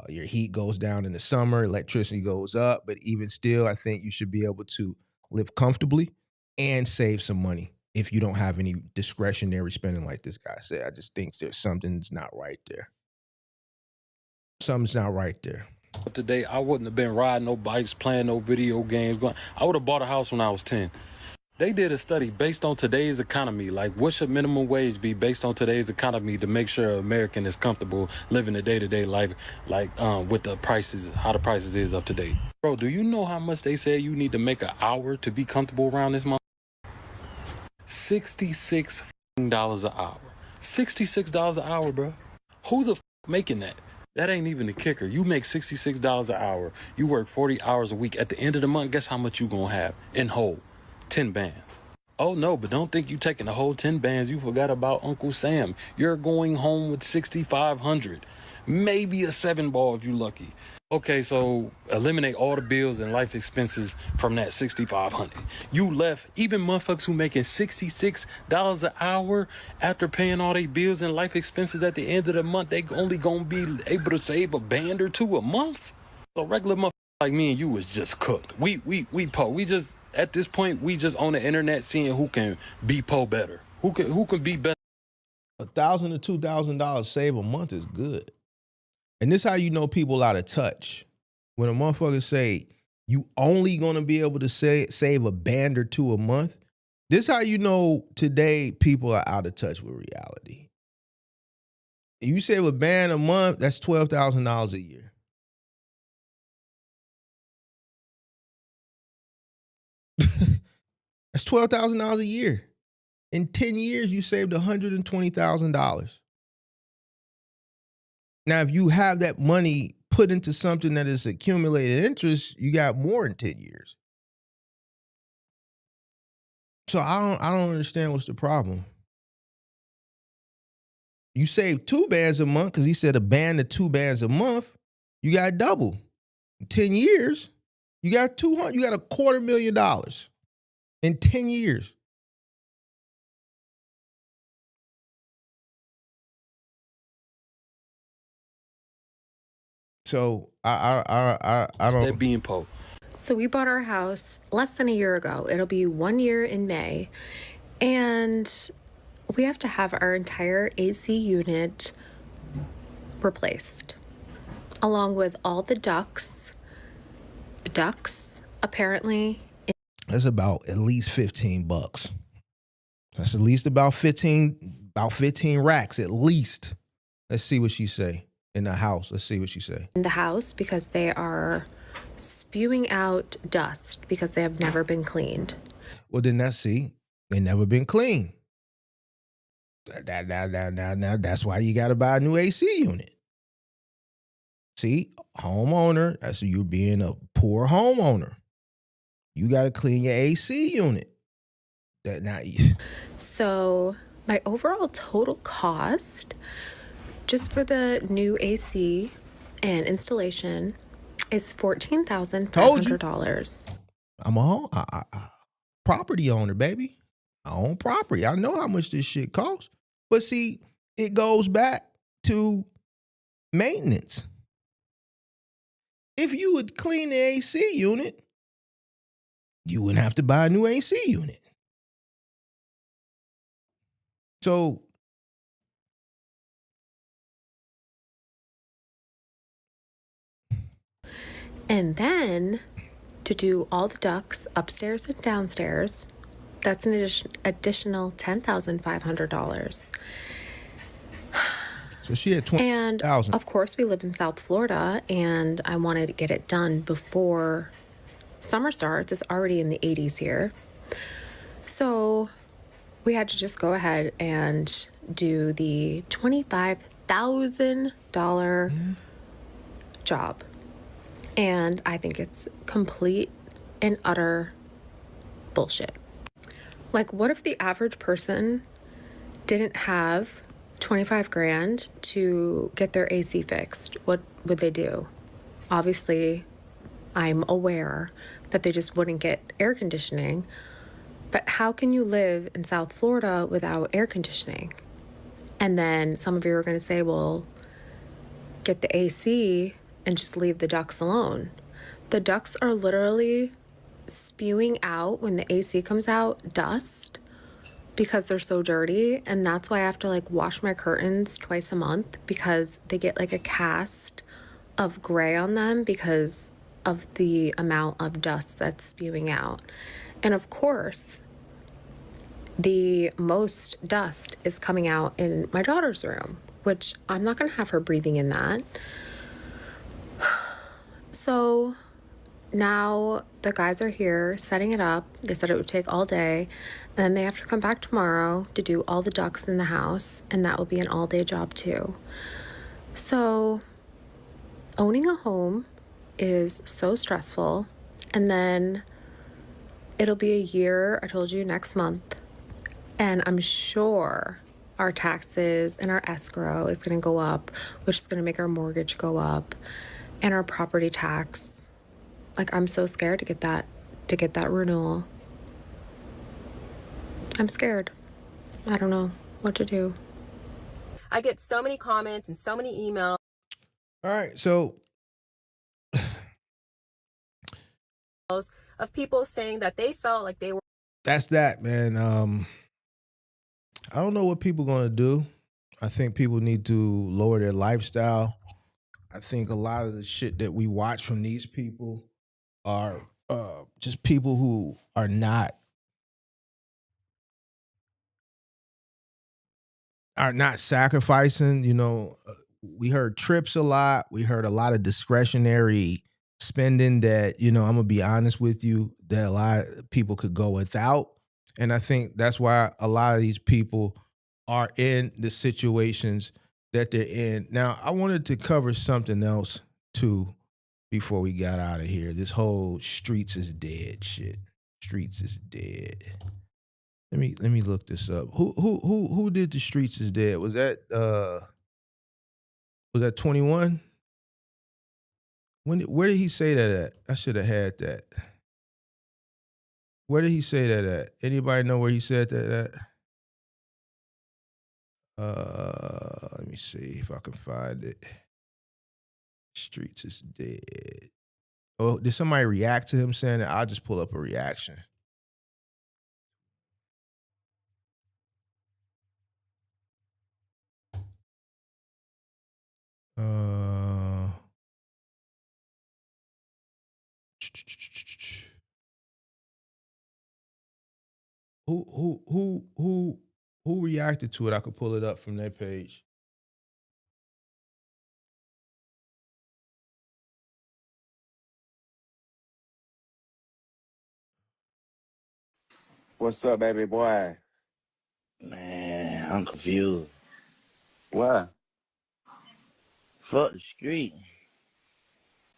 Your heat goes down in the summer, electricity goes up. But even still, I think you should be able to live comfortably and save some money if you don't have any discretionary spending like this guy said. I just think there's something's not right there. Something's not right there. Today, I wouldn't have been riding no bikes, playing no video games. I would have bought a house when I was 10. They did a study based on today's economy. Like, what should minimum wage be based on today's economy to make sure an American is comfortable living a day-to-day life, with the prices, how the prices is up to date. Bro, do you know how much they say you need to make an hour to be comfortable around this month? $66 an hour. $66 an hour, bro. Who the making that? That ain't even the kicker. You make $66 an hour. You work 40 hours a week. At the end of the month, guess how much you gonna have in whole? 10 bands. Oh no, but don't think you taking the whole 10 bands. You forgot about Uncle Sam. You're going home with $6,500. Maybe a 7 ball if you lucky. Okay, so eliminate all the bills and life expenses from that $6,500. You left even motherfuckers who making $66 an hour after paying all their bills and life expenses at the end of the month. They only gonna be able to save a band or two a month. So regular motherfuckers like me and you was just cooked. We po. We just at this point we just on the internet seeing who can be po better. Who can be better. $1,000 to $2,000 save a month is good. And this how you know people out of touch. When a motherfucker say you only gonna be able to save a band or two a month, this how you know today people are out of touch with reality. If you save a band a month, that's $12,000 a year. That's $12,000 a year. In 10 years, you saved $120,000. Now, if you have that money put into something that is accumulated interest, you got more in 10 years. So I don't understand what's the problem. You save 2 bands a month because he said a band to 2 bands a month. You got double. In 10 years, you got $250,000 in 10 years. So I don't. That being po. So we bought our house less than a year ago. It'll be 1 year in May. And we have to have our entire AC unit replaced, along with all the ducts. The ducts, apparently. That's about at least $15. That's at least about 15 racks at least. Let's see what she say in the house. Let's see what she say. In the house, because they are spewing out dust because they have never been cleaned. Well, then they never been cleaned. That's why you got to buy a new AC unit. See, homeowner, that's you being a poor homeowner. You got to clean your AC unit. So my overall total cost, just for the new AC and installation, is $14,500. I'm a property owner, baby. I own property. I know how much this shit costs. But see, it goes back to maintenance. If you would clean the AC unit, you wouldn't have to buy a new AC unit. So and then to do all the ducts upstairs and downstairs, that's an additional $10,500. So she had $20,000. And of course, we live in South Florida, and I wanted to get it done before summer starts. It's already in the 80s here. So we had to just go ahead and do the $25,000 job. And I think it's complete and utter bullshit. Like, what if the average person didn't have 25 grand to get their AC fixed? What would they do? Obviously, I'm aware that they just wouldn't get air conditioning. But how can you live in South Florida without air conditioning? And then some of you are going to say, well, get the AC and just leave the ducts alone. The ducts are literally spewing out, when the AC comes out, dust because they're so dirty. And that's why I have to like wash my curtains twice a month, because they get like a cast of gray on them because of the amount of dust that's spewing out. And of course, the most dust is coming out in my daughter's room, which I'm not going to have her breathing in that. So now the guys are here setting it up. They said it would take all day. And then they have to come back tomorrow to do all the ducts in the house. And that will be an all-day job too. So owning a home is so stressful. And then it'll be a year, I told you, next month. And I'm sure our taxes and our escrow is going to go up, which is going to make our mortgage go up. and our property tax. Like, I'm so scared to get that renewal. I'm scared. I don't know what to do. I get so many comments and so many emails. All right, so of people saying that they felt like they were. That's that, man. I don't know what people going to do. I think people need to lower their lifestyle. I think a lot of the shit that we watch from these people are just people who are not sacrificing. We heard trips a lot. We heard a lot of discretionary spending that, I'm going to be honest with you, that a lot of people could go without. And I think that's why a lot of these people are in the situations that they're in. Now, I wanted to cover something else too before we got out of here. This whole streets is dead shit. Streets is dead. Let me look this up. Who did the streets is dead? Was that 21? Where did he say that at? I should have had that. Where did he say that at? Anybody know where he said that at? Let me see if I can find it. Streets is dead. Oh, did somebody react to him saying that? I'll just pull up a reaction. Who reacted to it? I could pull it up from their page. What's up, baby boy? Man, I'm confused. What? Fuck the street.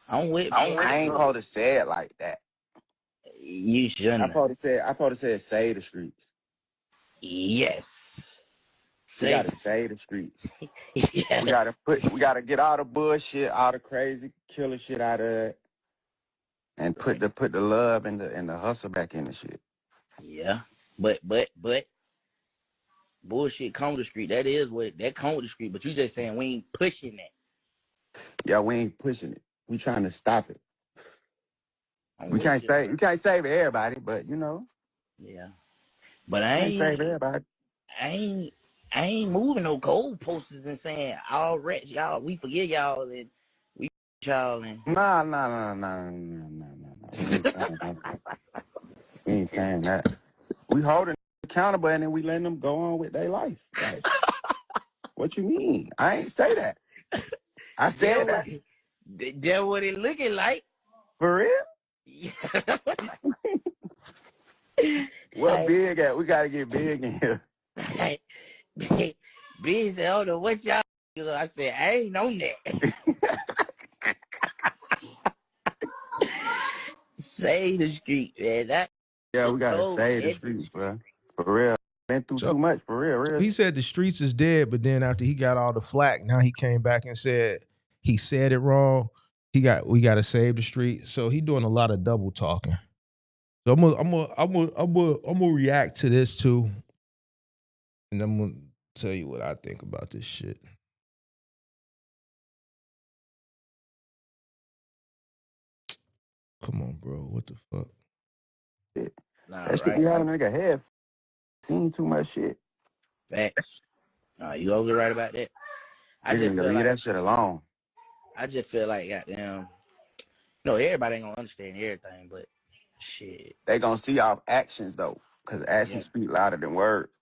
I'm with. I ain't supposed to say it like that. You shouldn't. I supposed to say save the streets. Yes. We gotta save the streets. Yeah. We gotta get all the bullshit, all the crazy killer shit out of it, and put the love and the hustle back in the shit. Yeah. But bullshit come to the street. That is what that come with the street. But you just saying we ain't pushing that. Yeah, we ain't pushing it. We trying to stop it. You can't save everybody, but Yeah. But I ain't save everybody. I ain't moving no gold posters and saying all rats, y'all, we forgive y'all and we y'all and Nah. We ain't saying that. We holding accountable and then we letting them go on with their life. Like, what you mean? I ain't say that. I said that. That's what it looking like. For real? What big at? We gotta get big in here. Big said, I don't know what y'all. I said, I ain't on that. Save the street, man. Yeah, we gotta save the streets, bro. For real. Been through too much, for real. He said the streets is dead, but then after he got all the flack, now he came back and said he said it wrong. We gotta save the street. So he doing a lot of double talking. So I'm gonna react to this too, and I'm gonna tell you what I think about this shit. Come on, bro. What the fuck? That shit be having a nigga head. Seen too much shit. Facts. You over right about that. I just feel leave like that shit alone. I just feel like goddamn. No, everybody ain't gonna understand everything, but shit. They gonna see our actions though, cause actions speak louder than words.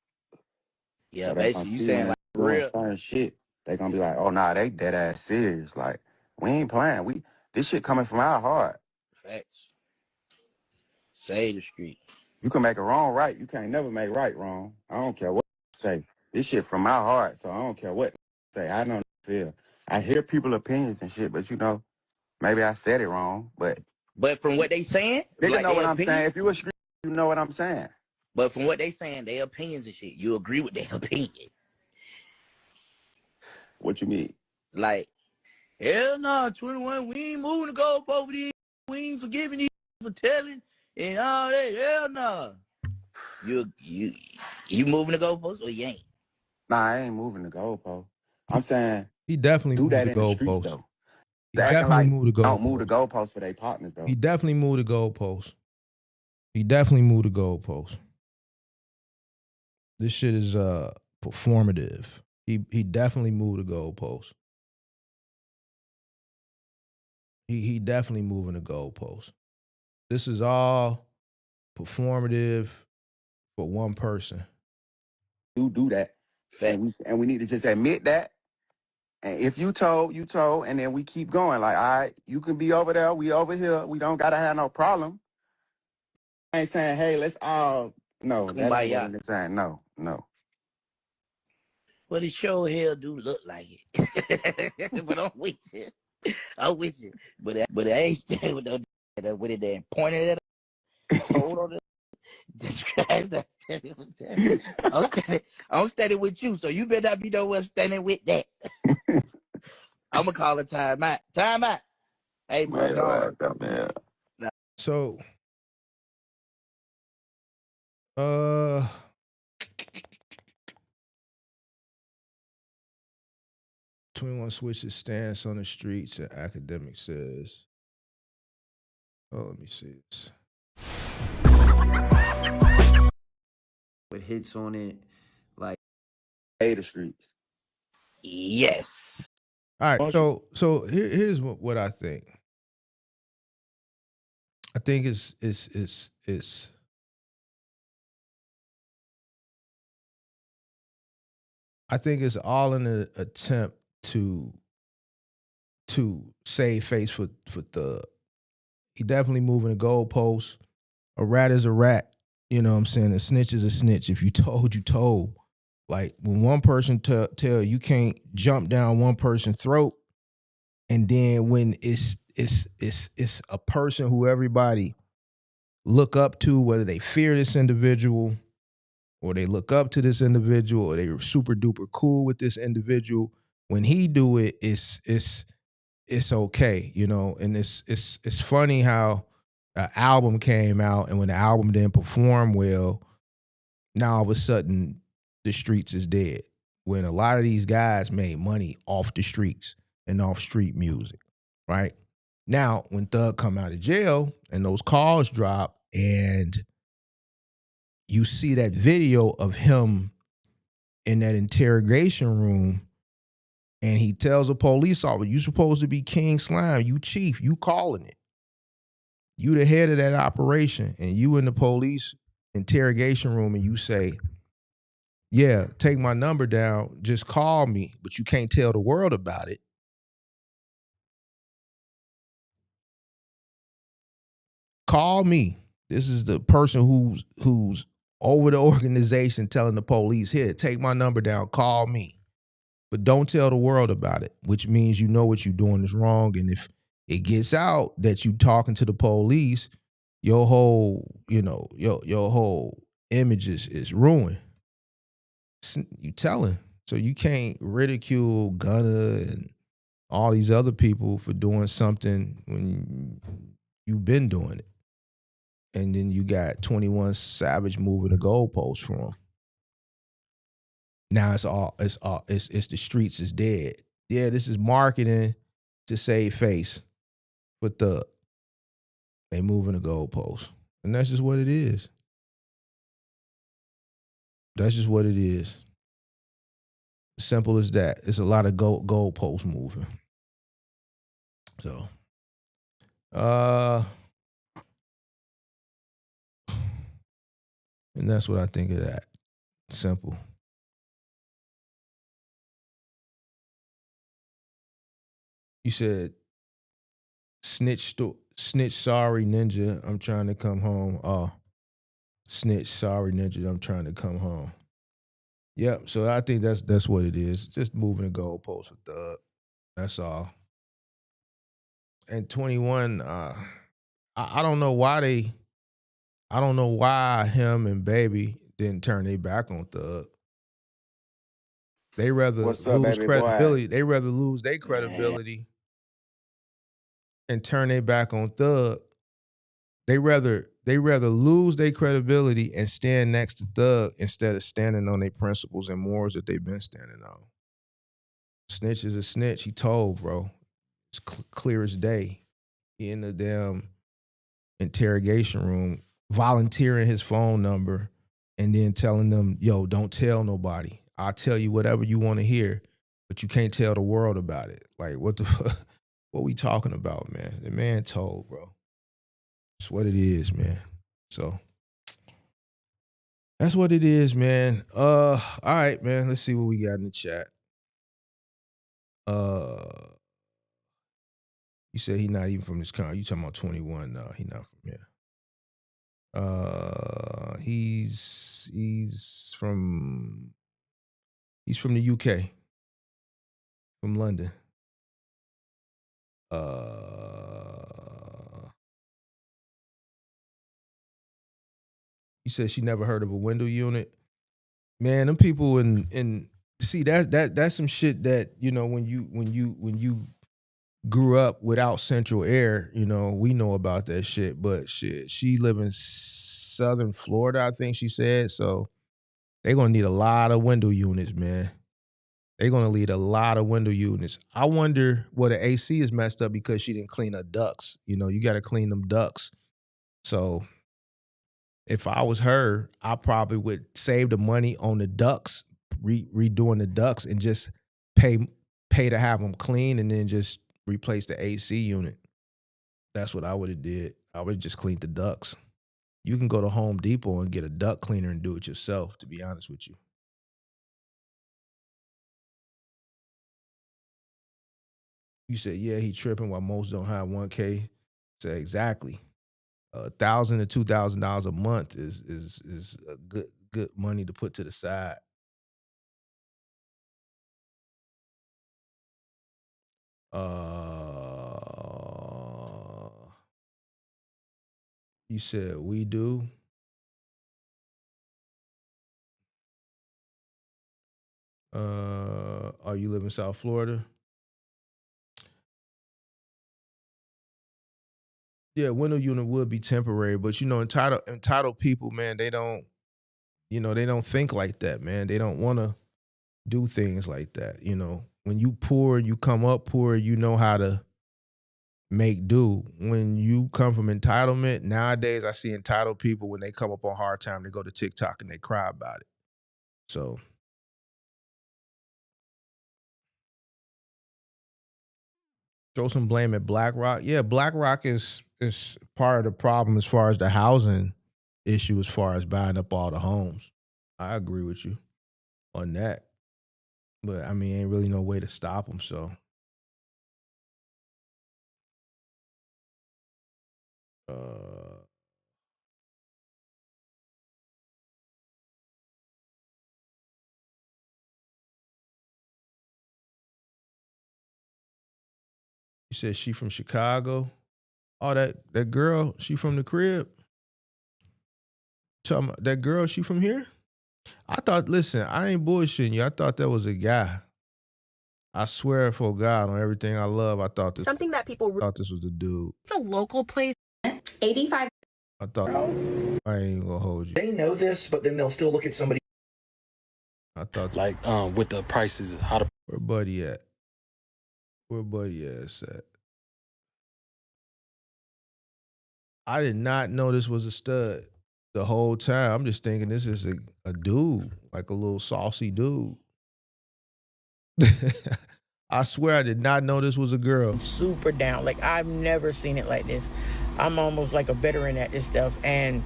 Yeah, so basically you saying like real certain shit. They gonna be like, oh nah, they dead ass serious. Like we ain't playing. This shit coming from our heart. Facts. Save the street. You can make it wrong right. You can't never make right wrong. I don't care what you say. This shit from my heart, so I don't care what you say. I don't feel. I hear people's opinions and shit, but maybe I said it wrong. But from what they saying, nigga like know what I'm opinion? saying. If you a street, you know what I'm saying. But from what they saying, their opinions and shit, you agree with their opinion. What you mean? Like, Hell no, 21, we ain't moving the goalpost for these. We ain't forgiving these for telling and all that. Hell no. You moving the goalpost or you ain't? Nah, I ain't moving the goalpost. I'm saying He definitely do moved that the in the streets goalpost. though. He They're acting definitely like moved the don't move the goalpost. goalposts for their partners though. He definitely moved the goalpost. He definitely moved the goalpost. This shit is performative. He definitely moved the goalpost. He definitely moving the goalpost. This is all performative for one person. Do that. And we need to just admit that. And if you told, and then we keep going. Like, all right, you can be over there, we over here. We don't gotta have no problem. I ain't saying, hey, let's all no, that ain't what Kumbaya. I'm saying. No. Well, it sure hell do look like it. But I'm with you. I'm with you. But I ain't staying with no that went in there and pointed at it, told on it. I'm standing with you, so you better not be nowhere standing with that. I'm gonna call a timeout. Timeout. Hey, bro, go on. So 21 switches stance on the streets and academic says. Oh, let me see this. With hits on it, like the streets. Yes. All right, so here's what I think. I think it's I think it's all in an attempt to save face for Thug. He definitely moving the goalposts. A rat is a rat. You know what I'm saying? A snitch is a snitch. If you told, you told. Like when one person tell you can't jump down one person's throat, and then when it's a person who everybody look up to, whether they fear this individual or they look up to this individual or they're super duper cool with this individual, when he do it, it's okay, you know. And it's funny how an album came out, and when the album didn't perform well, now all of a sudden the streets is dead. When a lot of these guys made money off the streets and off street music, right? Now, when Thug come out of jail and those calls drop and you see that video of him in that interrogation room and he tells a police officer, you supposed to be King Slime, you chief, you calling it. You the head of that operation and you in the police interrogation room and you say, yeah, take my number down, just call me, but you can't tell the world about it. Call me. This is the person who's over the organization telling the police, here, take my number down, call me. But don't tell the world about it, which means you know what you're doing is wrong. And if it gets out that you talking to the police, your whole, your whole image is ruined. You telling. So you can't ridicule Gunna and all these other people for doing something when you've been doing it. And then you got 21 Savage moving the goalposts for him. Now it's the streets is dead. Yeah, this is marketing to save face for Thug. They moving the goalposts. And that's just what it is. That's just what it is. Simple as that. It's a lot of goalposts moving. So, and that's what I think of that. Simple. You said, snitch sorry ninja, I'm trying to come home. Oh, snitch sorry ninja, I'm trying to come home. Yep. So I think that's what it is. Just moving the goalposts with Thug. That's all. And 21, I don't know why him and Baby didn't turn their back on Thug. They rather What's up, lose baby credibility. boy? They rather lose their credibility and turn their back on Thug. They rather lose their credibility and stand next to Thug instead of standing on their principles and morals that they've been standing on. Snitch is a snitch. He told, bro. It's clear as day. He in the damn interrogation room volunteering his phone number and then telling them, yo, don't tell nobody. I'll tell you whatever you want to hear, but you can't tell the world about it. Like, what the fuck? What we talking about, man? The man told, bro. It's what it is, man. So that's what it is, man. All right, man. Let's see what we got in the chat. You said he not even from this country. You talking about 21? No, he not from here. He's from the UK, from London. You said she never heard of a window unit. Man, them people in see that's some shit that, you know, when you grew up without central air, you know, we know about that shit. But shit, she live in southern Florida, I think she said. So they're gonna need a lot of window units, man. They're gonna need a lot of window units. I wonder, well, the AC is messed up because she didn't clean her ducts. You know, you got to clean them ducts. So if I was her, I probably would save the money on the ducts, redoing the ducts, and just pay to have them clean, and then just replace the AC unit. That's what I would have did. I would have just cleaned the ducts. You can go to Home Depot and get a duct cleaner and do it yourself, to be honest with you. You said, yeah, he tripping while most don't have 1K. Say exactly. $1,000 to $2,000 a month is a good money to put to the side. You said we do. Are you live in South Florida? Yeah, window unit would be temporary, but you know, entitled people, man, they don't think like that, man. They don't want to do things like that. You know, when you poor, you come up poor, you know how to make do. When you come from entitlement, nowadays I see entitled people, when they come up on hard time, they go to TikTok and they cry about it. So throw some blame at BlackRock. Yeah, BlackRock is part of the problem as far as the housing issue, as far as buying up all the homes. I agree with you on that. But I mean, ain't really no way to stop them. So you said she from Chicago? Oh, that girl, she from the crib? Talking about that girl, she from here? I thought, listen, I ain't bullshitting you. I thought that was a guy. I swear for God on everything I love, I thought this was the dude. It's a local place. 85. I thought, I ain't gonna hold you. They know this, but then they'll still look at somebody. I thought, like with the prices, how to. Where Buddy at? Where Buddy ass at? I did not know this was a stud the whole time. I'm just thinking this is a dude, like a little saucy dude. I swear I did not know this was a girl. Super down. Like, I've never seen it like this. I'm almost like a veteran at this stuff, and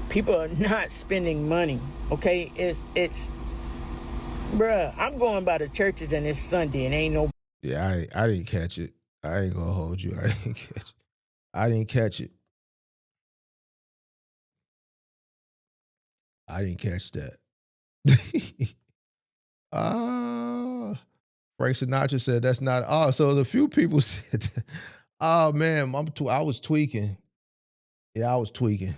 people are not spending money, okay? It's bruh, I'm going by the churches and it's Sunday and ain't no. Yeah, I didn't catch it. I ain't gonna hold you. I didn't catch it. I didn't catch that. Frank Sinatra said that's not. Oh, so the few people said that. Oh man, I was tweaking. Yeah, I was tweaking.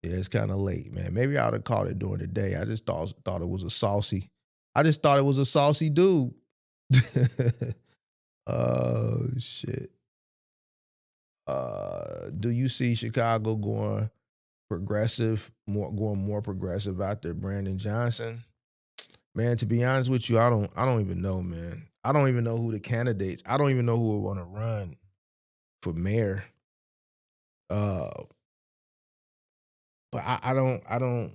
Yeah, it's kind of late, man. Maybe I would have caught it during the day. I just thought it was a saucy. I just thought it was a saucy dude. Oh shit. Do you see Chicago going more progressive after Brandon Johnson? Man, to be honest with you, I don't even know, man. I don't even know who the candidates. I don't even know who would want to run for mayor. But I don't.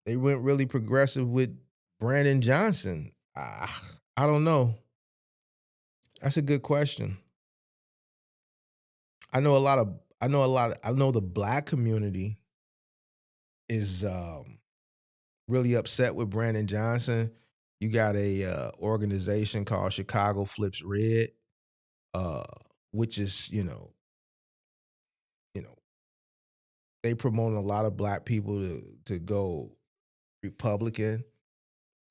They went really progressive with Brandon Johnson. I don't know. That's a good question. I know the black community is really upset with Brandon Johnson. You got a organization called Chicago Flips Red, uh, which is you know they promote a lot of black people to go Republican,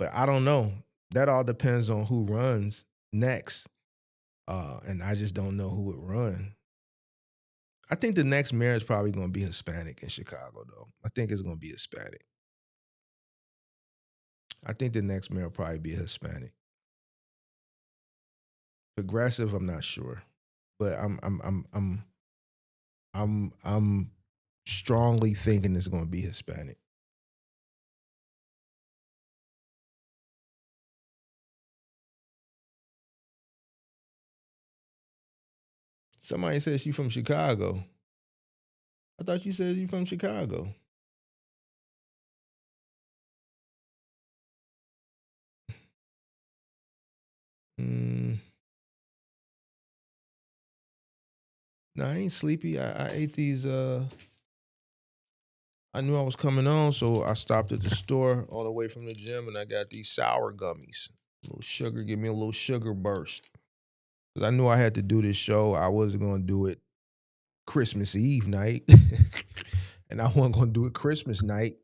but I don't know. That all depends on who runs next, and I just don't know who would run. I think the next mayor is probably going to be Hispanic in Chicago, though. I think it's going to be Hispanic. I think the next mayor will probably be Hispanic. Progressive, I'm not sure, but I'm strongly thinking it's going to be Hispanic. Somebody said she's from Chicago. I thought you said you're from Chicago. No, I ain't sleepy. I ate these. I knew I was coming on, so I stopped at the store all the way from the gym, and I got these sour gummies. A little sugar, give me a little sugar burst. Because I knew I had to do this show. I wasn't going to do it Christmas Eve night, and I wasn't going to do it Christmas night,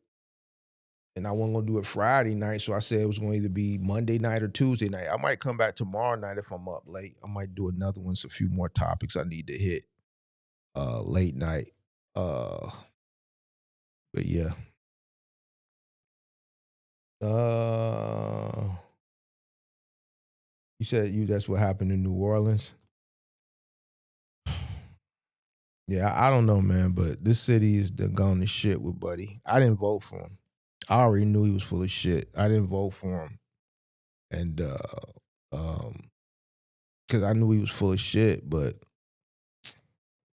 and I wasn't going to do it Friday night. So I said it was going to either be Monday night or Tuesday night. I might come back tomorrow night if I'm up late. I might do another one. So a few more topics I need to hit late night. But yeah. You said that's what happened in New Orleans? Yeah, I don't know, man, but this city is gone to shit with Buddy. I didn't vote for him. I already knew he was full of shit. I didn't vote for him. And because I knew he was full of shit, but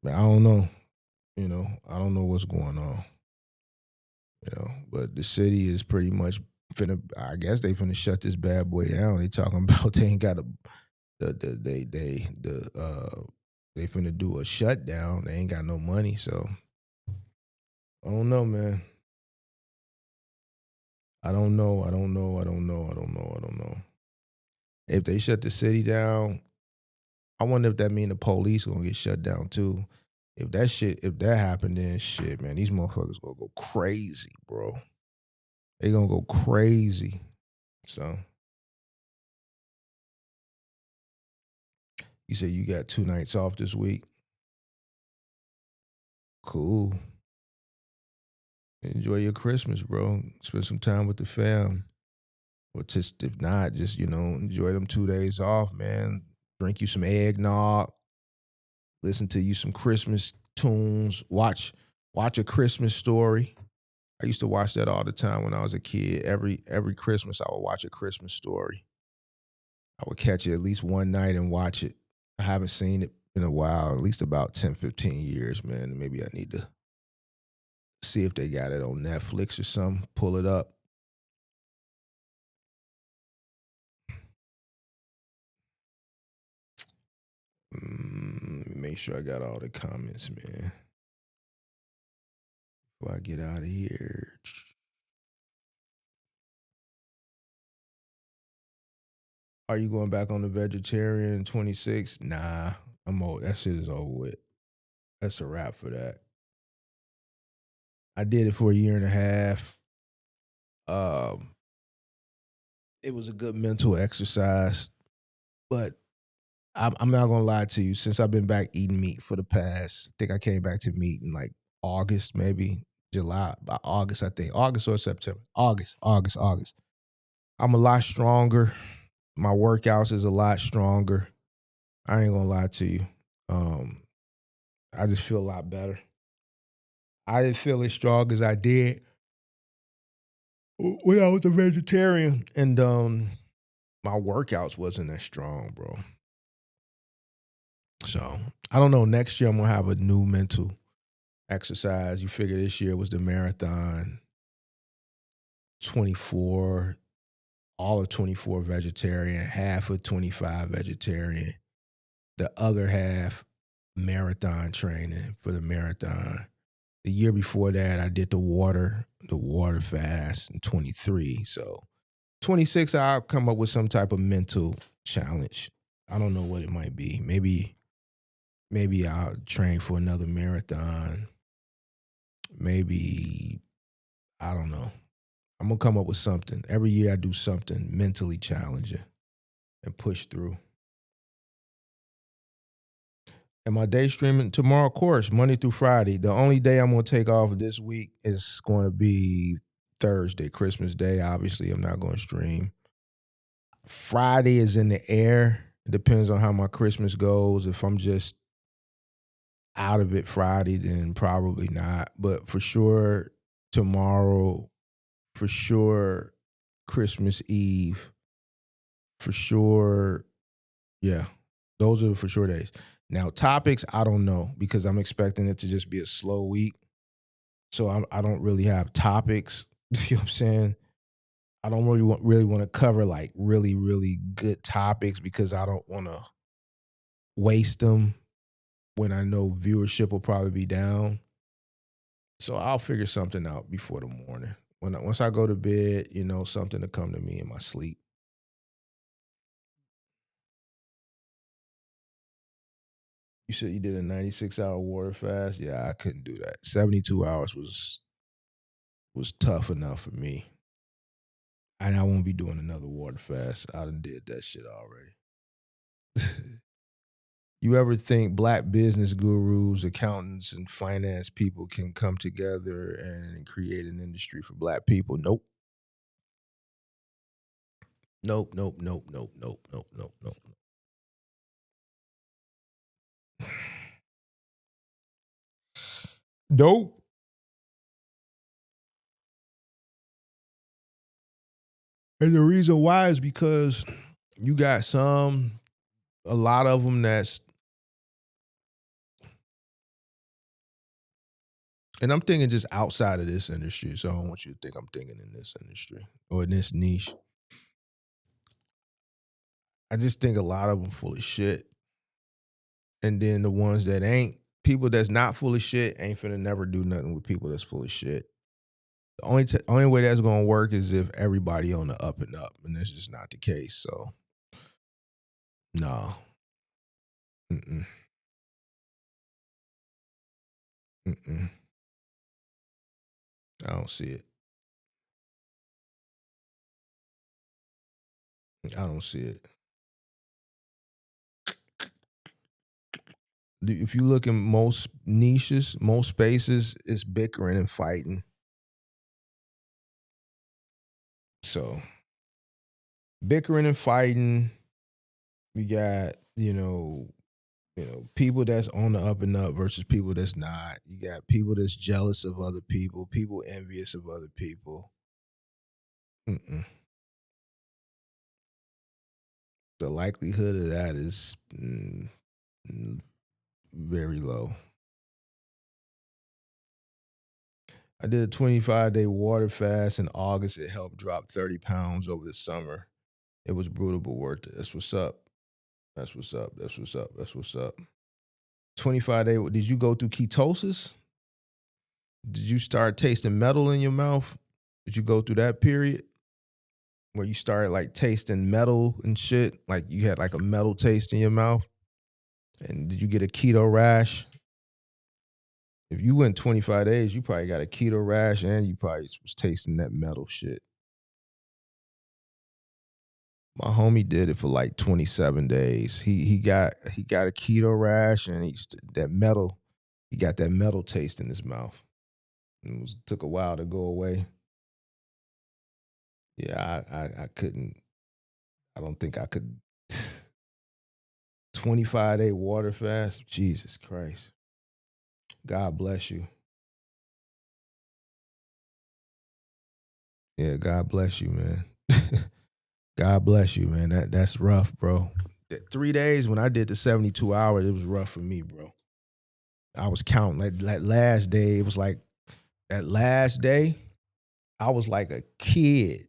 I don't know. I don't know what's going on. But the city is pretty much I guess they finna shut this bad boy down. They talking about they ain't got they finna do a shutdown. They ain't got no money, so I don't know, man. I don't know. If they shut the city down, I wonder if that mean the police gonna get shut down too. If that happened, then shit, man, these motherfuckers gonna go crazy, bro. They gonna go crazy. So you said you got 2 nights off this week. Cool. Enjoy your Christmas, bro. Spend some time with the fam. Or just if not, just enjoy them 2 days off, man. Drink you some eggnog. Listen to you some Christmas tunes. Watch A Christmas Story. I used to watch that all the time when I was a kid. Every Christmas, I would watch A Christmas Story. I would catch it at least one night and watch it. I haven't seen it in a while, at least about 10, 15 years, man. Maybe I need to see if they got it on Netflix or something. Pull it up. Make sure I got all the comments, man. Before I get out of here. Are you going back on the vegetarian 26? Nah, I'm old. That shit is over with. That's a wrap for that. I did it for a year and a half. It was a good mental exercise, but I'm not gonna lie to you. Since I've been back eating meat for the past, I think I came back to meat in like August, maybe July. By August, I think August or September. August. I'm a lot stronger. My workouts is a lot stronger. I ain't gonna lie to you. I just feel a lot better. I didn't feel as strong as I did when I was a vegetarian, and my workouts wasn't as strong, bro. So I don't know. Next year I'm gonna have a new mental exercise. You figure this year was the marathon, 24, all of 24 vegetarian, half of 25 vegetarian, the other half marathon training for the marathon. The year before that, I did the water fast in 23. So 26, I'll come up with some type of mental challenge. I don't know what it might be. Maybe I'll train for another marathon. Maybe, I don't know. I'm going to come up with something. Every year I do something mentally challenging and push through. And my day streaming tomorrow, of course, Monday through Friday. The only day I'm going to take off this week is going to be Thursday, Christmas Day. Obviously, I'm not going to stream. Friday is in the air. It depends on how my Christmas goes. If I'm just out of it Friday, then probably not. But for sure, tomorrow, for sure, Christmas Eve, for sure, yeah. Those are the for sure days. Now, topics, I don't know, because I'm expecting it to just be a slow week. So I don't really have topics. You know what I'm saying? I don't really want to cover like really, really good topics because I don't want to waste them when I know viewership will probably be down. So I'll figure something out before the morning. Once I go to bed, something to come to me in my sleep. You said you did a 96-hour water fast? Yeah, I couldn't do that. 72 hours was tough enough for me. And I won't be doing another water fast. I done did that shit already. You ever think black business gurus, accountants, and finance people can come together and create an industry for black people? Nope. Nope. Nope. And the reason why is because you got a lot of them and I'm thinking just outside of this industry, so I don't want you to think I'm thinking in this industry or in this niche. I just think a lot of them full of shit. And then the ones that ain't, people that's not full of shit ain't finna never do nothing with people that's full of shit. The only way that's gonna work is if everybody on the up and up, and that's just not the case. So, no. Mm-mm. Mm-mm. I don't see it. I don't see it. If you look in most niches, most spaces, it's bickering and fighting. So, bickering and fighting. We got, people that's on the up and up versus people that's not. You got people that's jealous of other people envious of other people. Mm-mm. The likelihood of that is very low. I did a 25-day water fast in August. It helped drop 30 pounds over the summer. It was brutal but worth it. That's what's up. 25-day, did you go through ketosis? Did you start tasting metal in your mouth? Did you go through that period where you started like tasting metal and shit? Like you had like a metal taste in your mouth? And did you get a keto rash? If you went 25 days, you probably got a keto rash and you probably was tasting that metal shit. My homie did it for like 27 days. He got a keto rash and he got that metal taste in his mouth. It took a while to go away. Yeah, I couldn't I don't think I could. 25-day water fast. Jesus Christ. God bless you. Yeah, God bless you, man. God bless you, man. That's rough, bro. 3 days when I did the 72 hours, it was rough for me, bro. I was counting that last day. It was like that last day, I was like a kid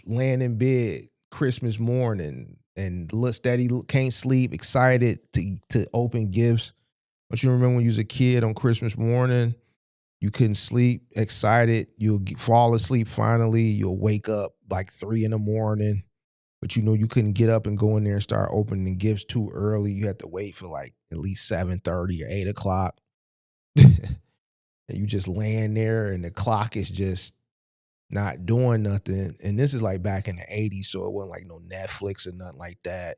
laying in bed Christmas morning and steady, can't sleep, excited to open gifts. But you remember when you was a kid on Christmas morning, you couldn't sleep, excited, you'll fall asleep finally, you'll wake up like 3 a.m, but you know you couldn't get up and go in there and start opening gifts too early. You had to wait for like at least 7:30 or 8 o'clock. And you just laying there and the clock is just not doing nothing. And this is like back in the 80s, so it wasn't like no Netflix or nothing like that.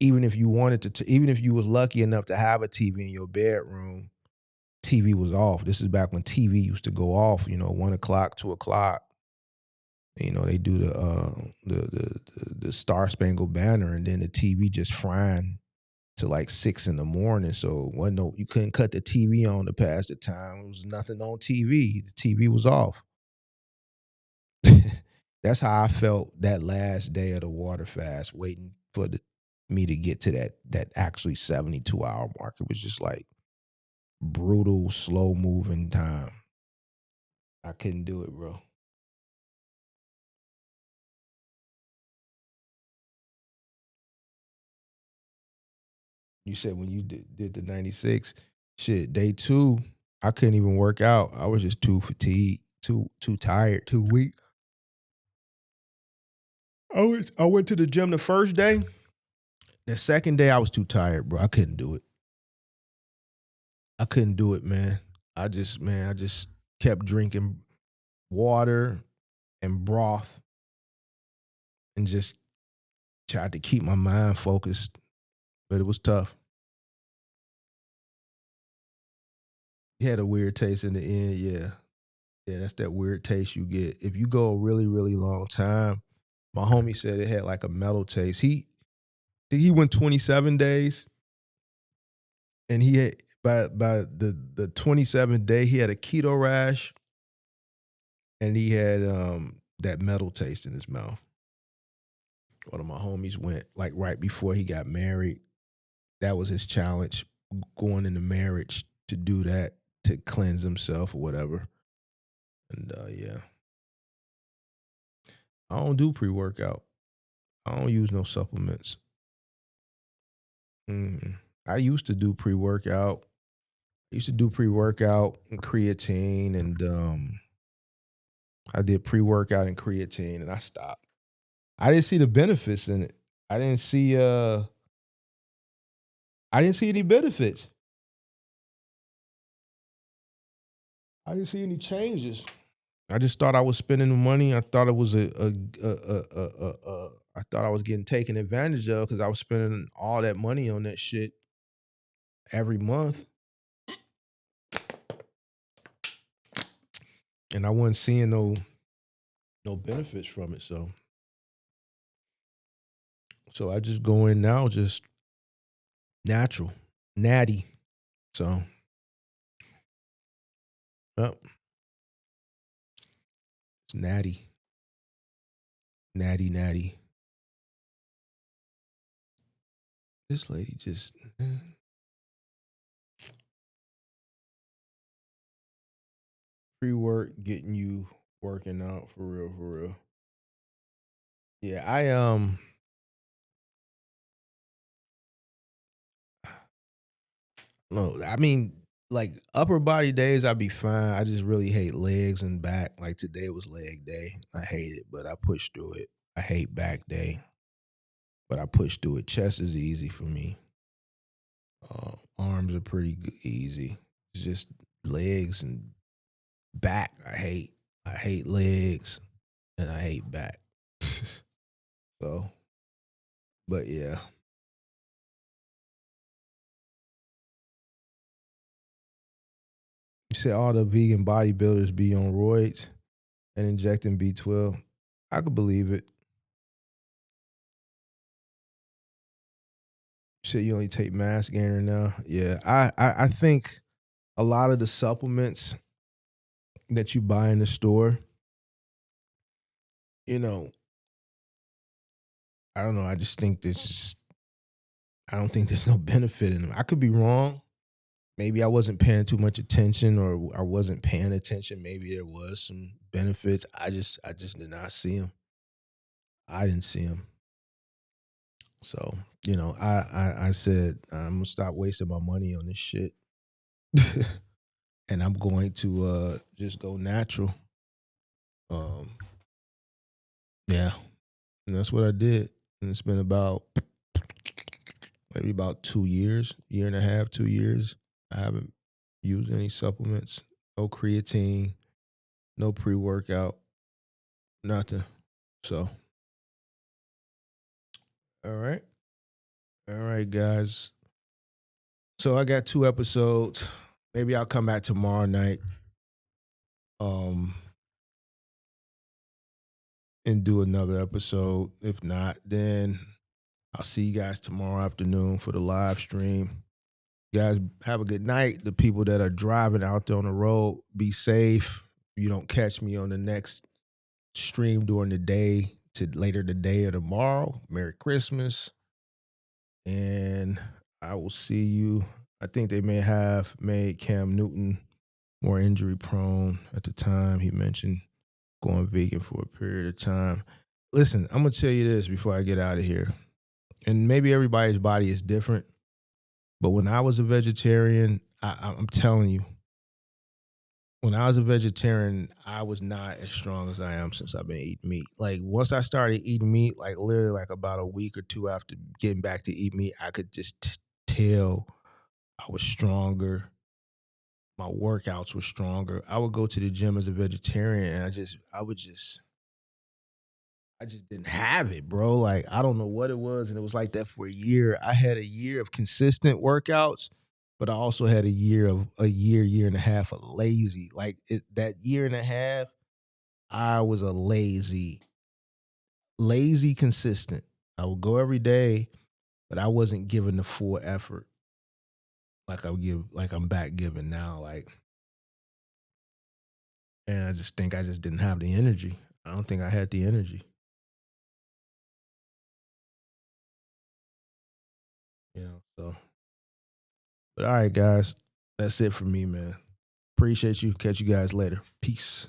Even if you wanted to, even if you was lucky enough to have a TV in your bedroom, TV was off. This is back when TV used to go off, 1 o'clock, 2 o'clock. They do the Star Spangled Banner, and then the TV just frying to like 6 a.m. So you couldn't cut the TV on to pass the time. There was nothing on TV. The TV was off. That's how I felt that last day of the water fast, waiting for me to get to that actually 72-hour mark. It was just like brutal, slow moving time. I couldn't do it, bro. You said when you did the 96, shit, day 2, I couldn't even work out. I was just too fatigued, too tired, too weak. I went to the gym the first day. The second day, I was too tired, bro. I couldn't do it. I couldn't do it, man. I just kept drinking water and broth and just tried to keep my mind focused, but it was tough. It had a weird taste in the end, yeah. Yeah, that's that weird taste you get. If you go a really, really long time, my homie said it had like a mellow taste. He went 27 days, and he had by the 27th day, he had a keto rash, and he had that metal taste in his mouth. One of my homies went like right before he got married. That was his challenge, going into marriage to do that, to cleanse himself or whatever. And yeah. I don't do pre-workout. I don't use no supplements. I used to do pre-workout. I used to do pre-workout and creatine, and I did pre-workout and creatine, and I stopped. I didn't see the benefits in it. I didn't see any benefits. I didn't see any changes. I just thought I was spending the money. I thought it was I thought I was getting taken advantage of because I was spending all that money on that shit every month, and I wasn't seeing no benefits from it. So I just go in now, just natural, natty. So, yep, it's natty, natty. This lady just. Pre-work getting you working out for real. Yeah, no, I mean, like upper body days I'd be fine. I just really hate legs and back. Like today was leg day. I hate it, but I pushed through it. I hate back day, but I pushed through it. Chest is easy for me. Arms are pretty easy. It's just legs and back. I hate legs and I hate back. So, but yeah. You said all the vegan bodybuilders be on roids and injecting B12. I could believe it. Shit, you only take mass gainer now. Yeah, I think a lot of the supplements that you buy in the store, you know, I don't know. I just think I don't think there's no benefit in them. I could be wrong. Maybe I wasn't paying too much attention, or I wasn't paying attention. Maybe there was some benefits. I just did not see them. I didn't see them. So, I said I'm gonna stop wasting my money on this shit, and I'm going to just go natural. Yeah, and that's what I did. And it's been maybe about 2 years, year and a half, 2 years. I haven't used any supplements, no creatine, no pre-workout, nothing. So, all right, guys. So I got 2 episodes. Maybe I'll come back tomorrow night, and do another episode. If not, then I'll see you guys tomorrow afternoon for the live stream. You guys have a good night. The people that are driving out there on the road, be safe. You don't catch me on the next stream during the day to later today or tomorrow. Merry Christmas. And I will see you. I think they may have made Cam Newton more injury prone at the time. He mentioned going vegan for a period of time. Listen, I'm going to tell you this before I get out of here. And maybe everybody's body is different. But when I was a vegetarian, I'm telling you, when I was a vegetarian, I was not as strong as I am since I've been eating meat. Like once I started eating meat, like literally like about a week or two after getting back to eat meat, I could just tell I was stronger. My workouts were stronger. I would go to the gym as a vegetarian, and I just didn't have it, bro. Like I don't know what it was, and it was like that for a year. I had a year of consistent workouts, but I also had a year and a half of lazy. Like that year and a half, I was a lazy consistent. I would go every day, but I wasn't giving the full effort like I'm back giving now. Like, and I just think I just didn't have the energy. I don't think I had the energy. So. But all right, guys, that's it for me, man. Appreciate you. Catch you guys later. Peace.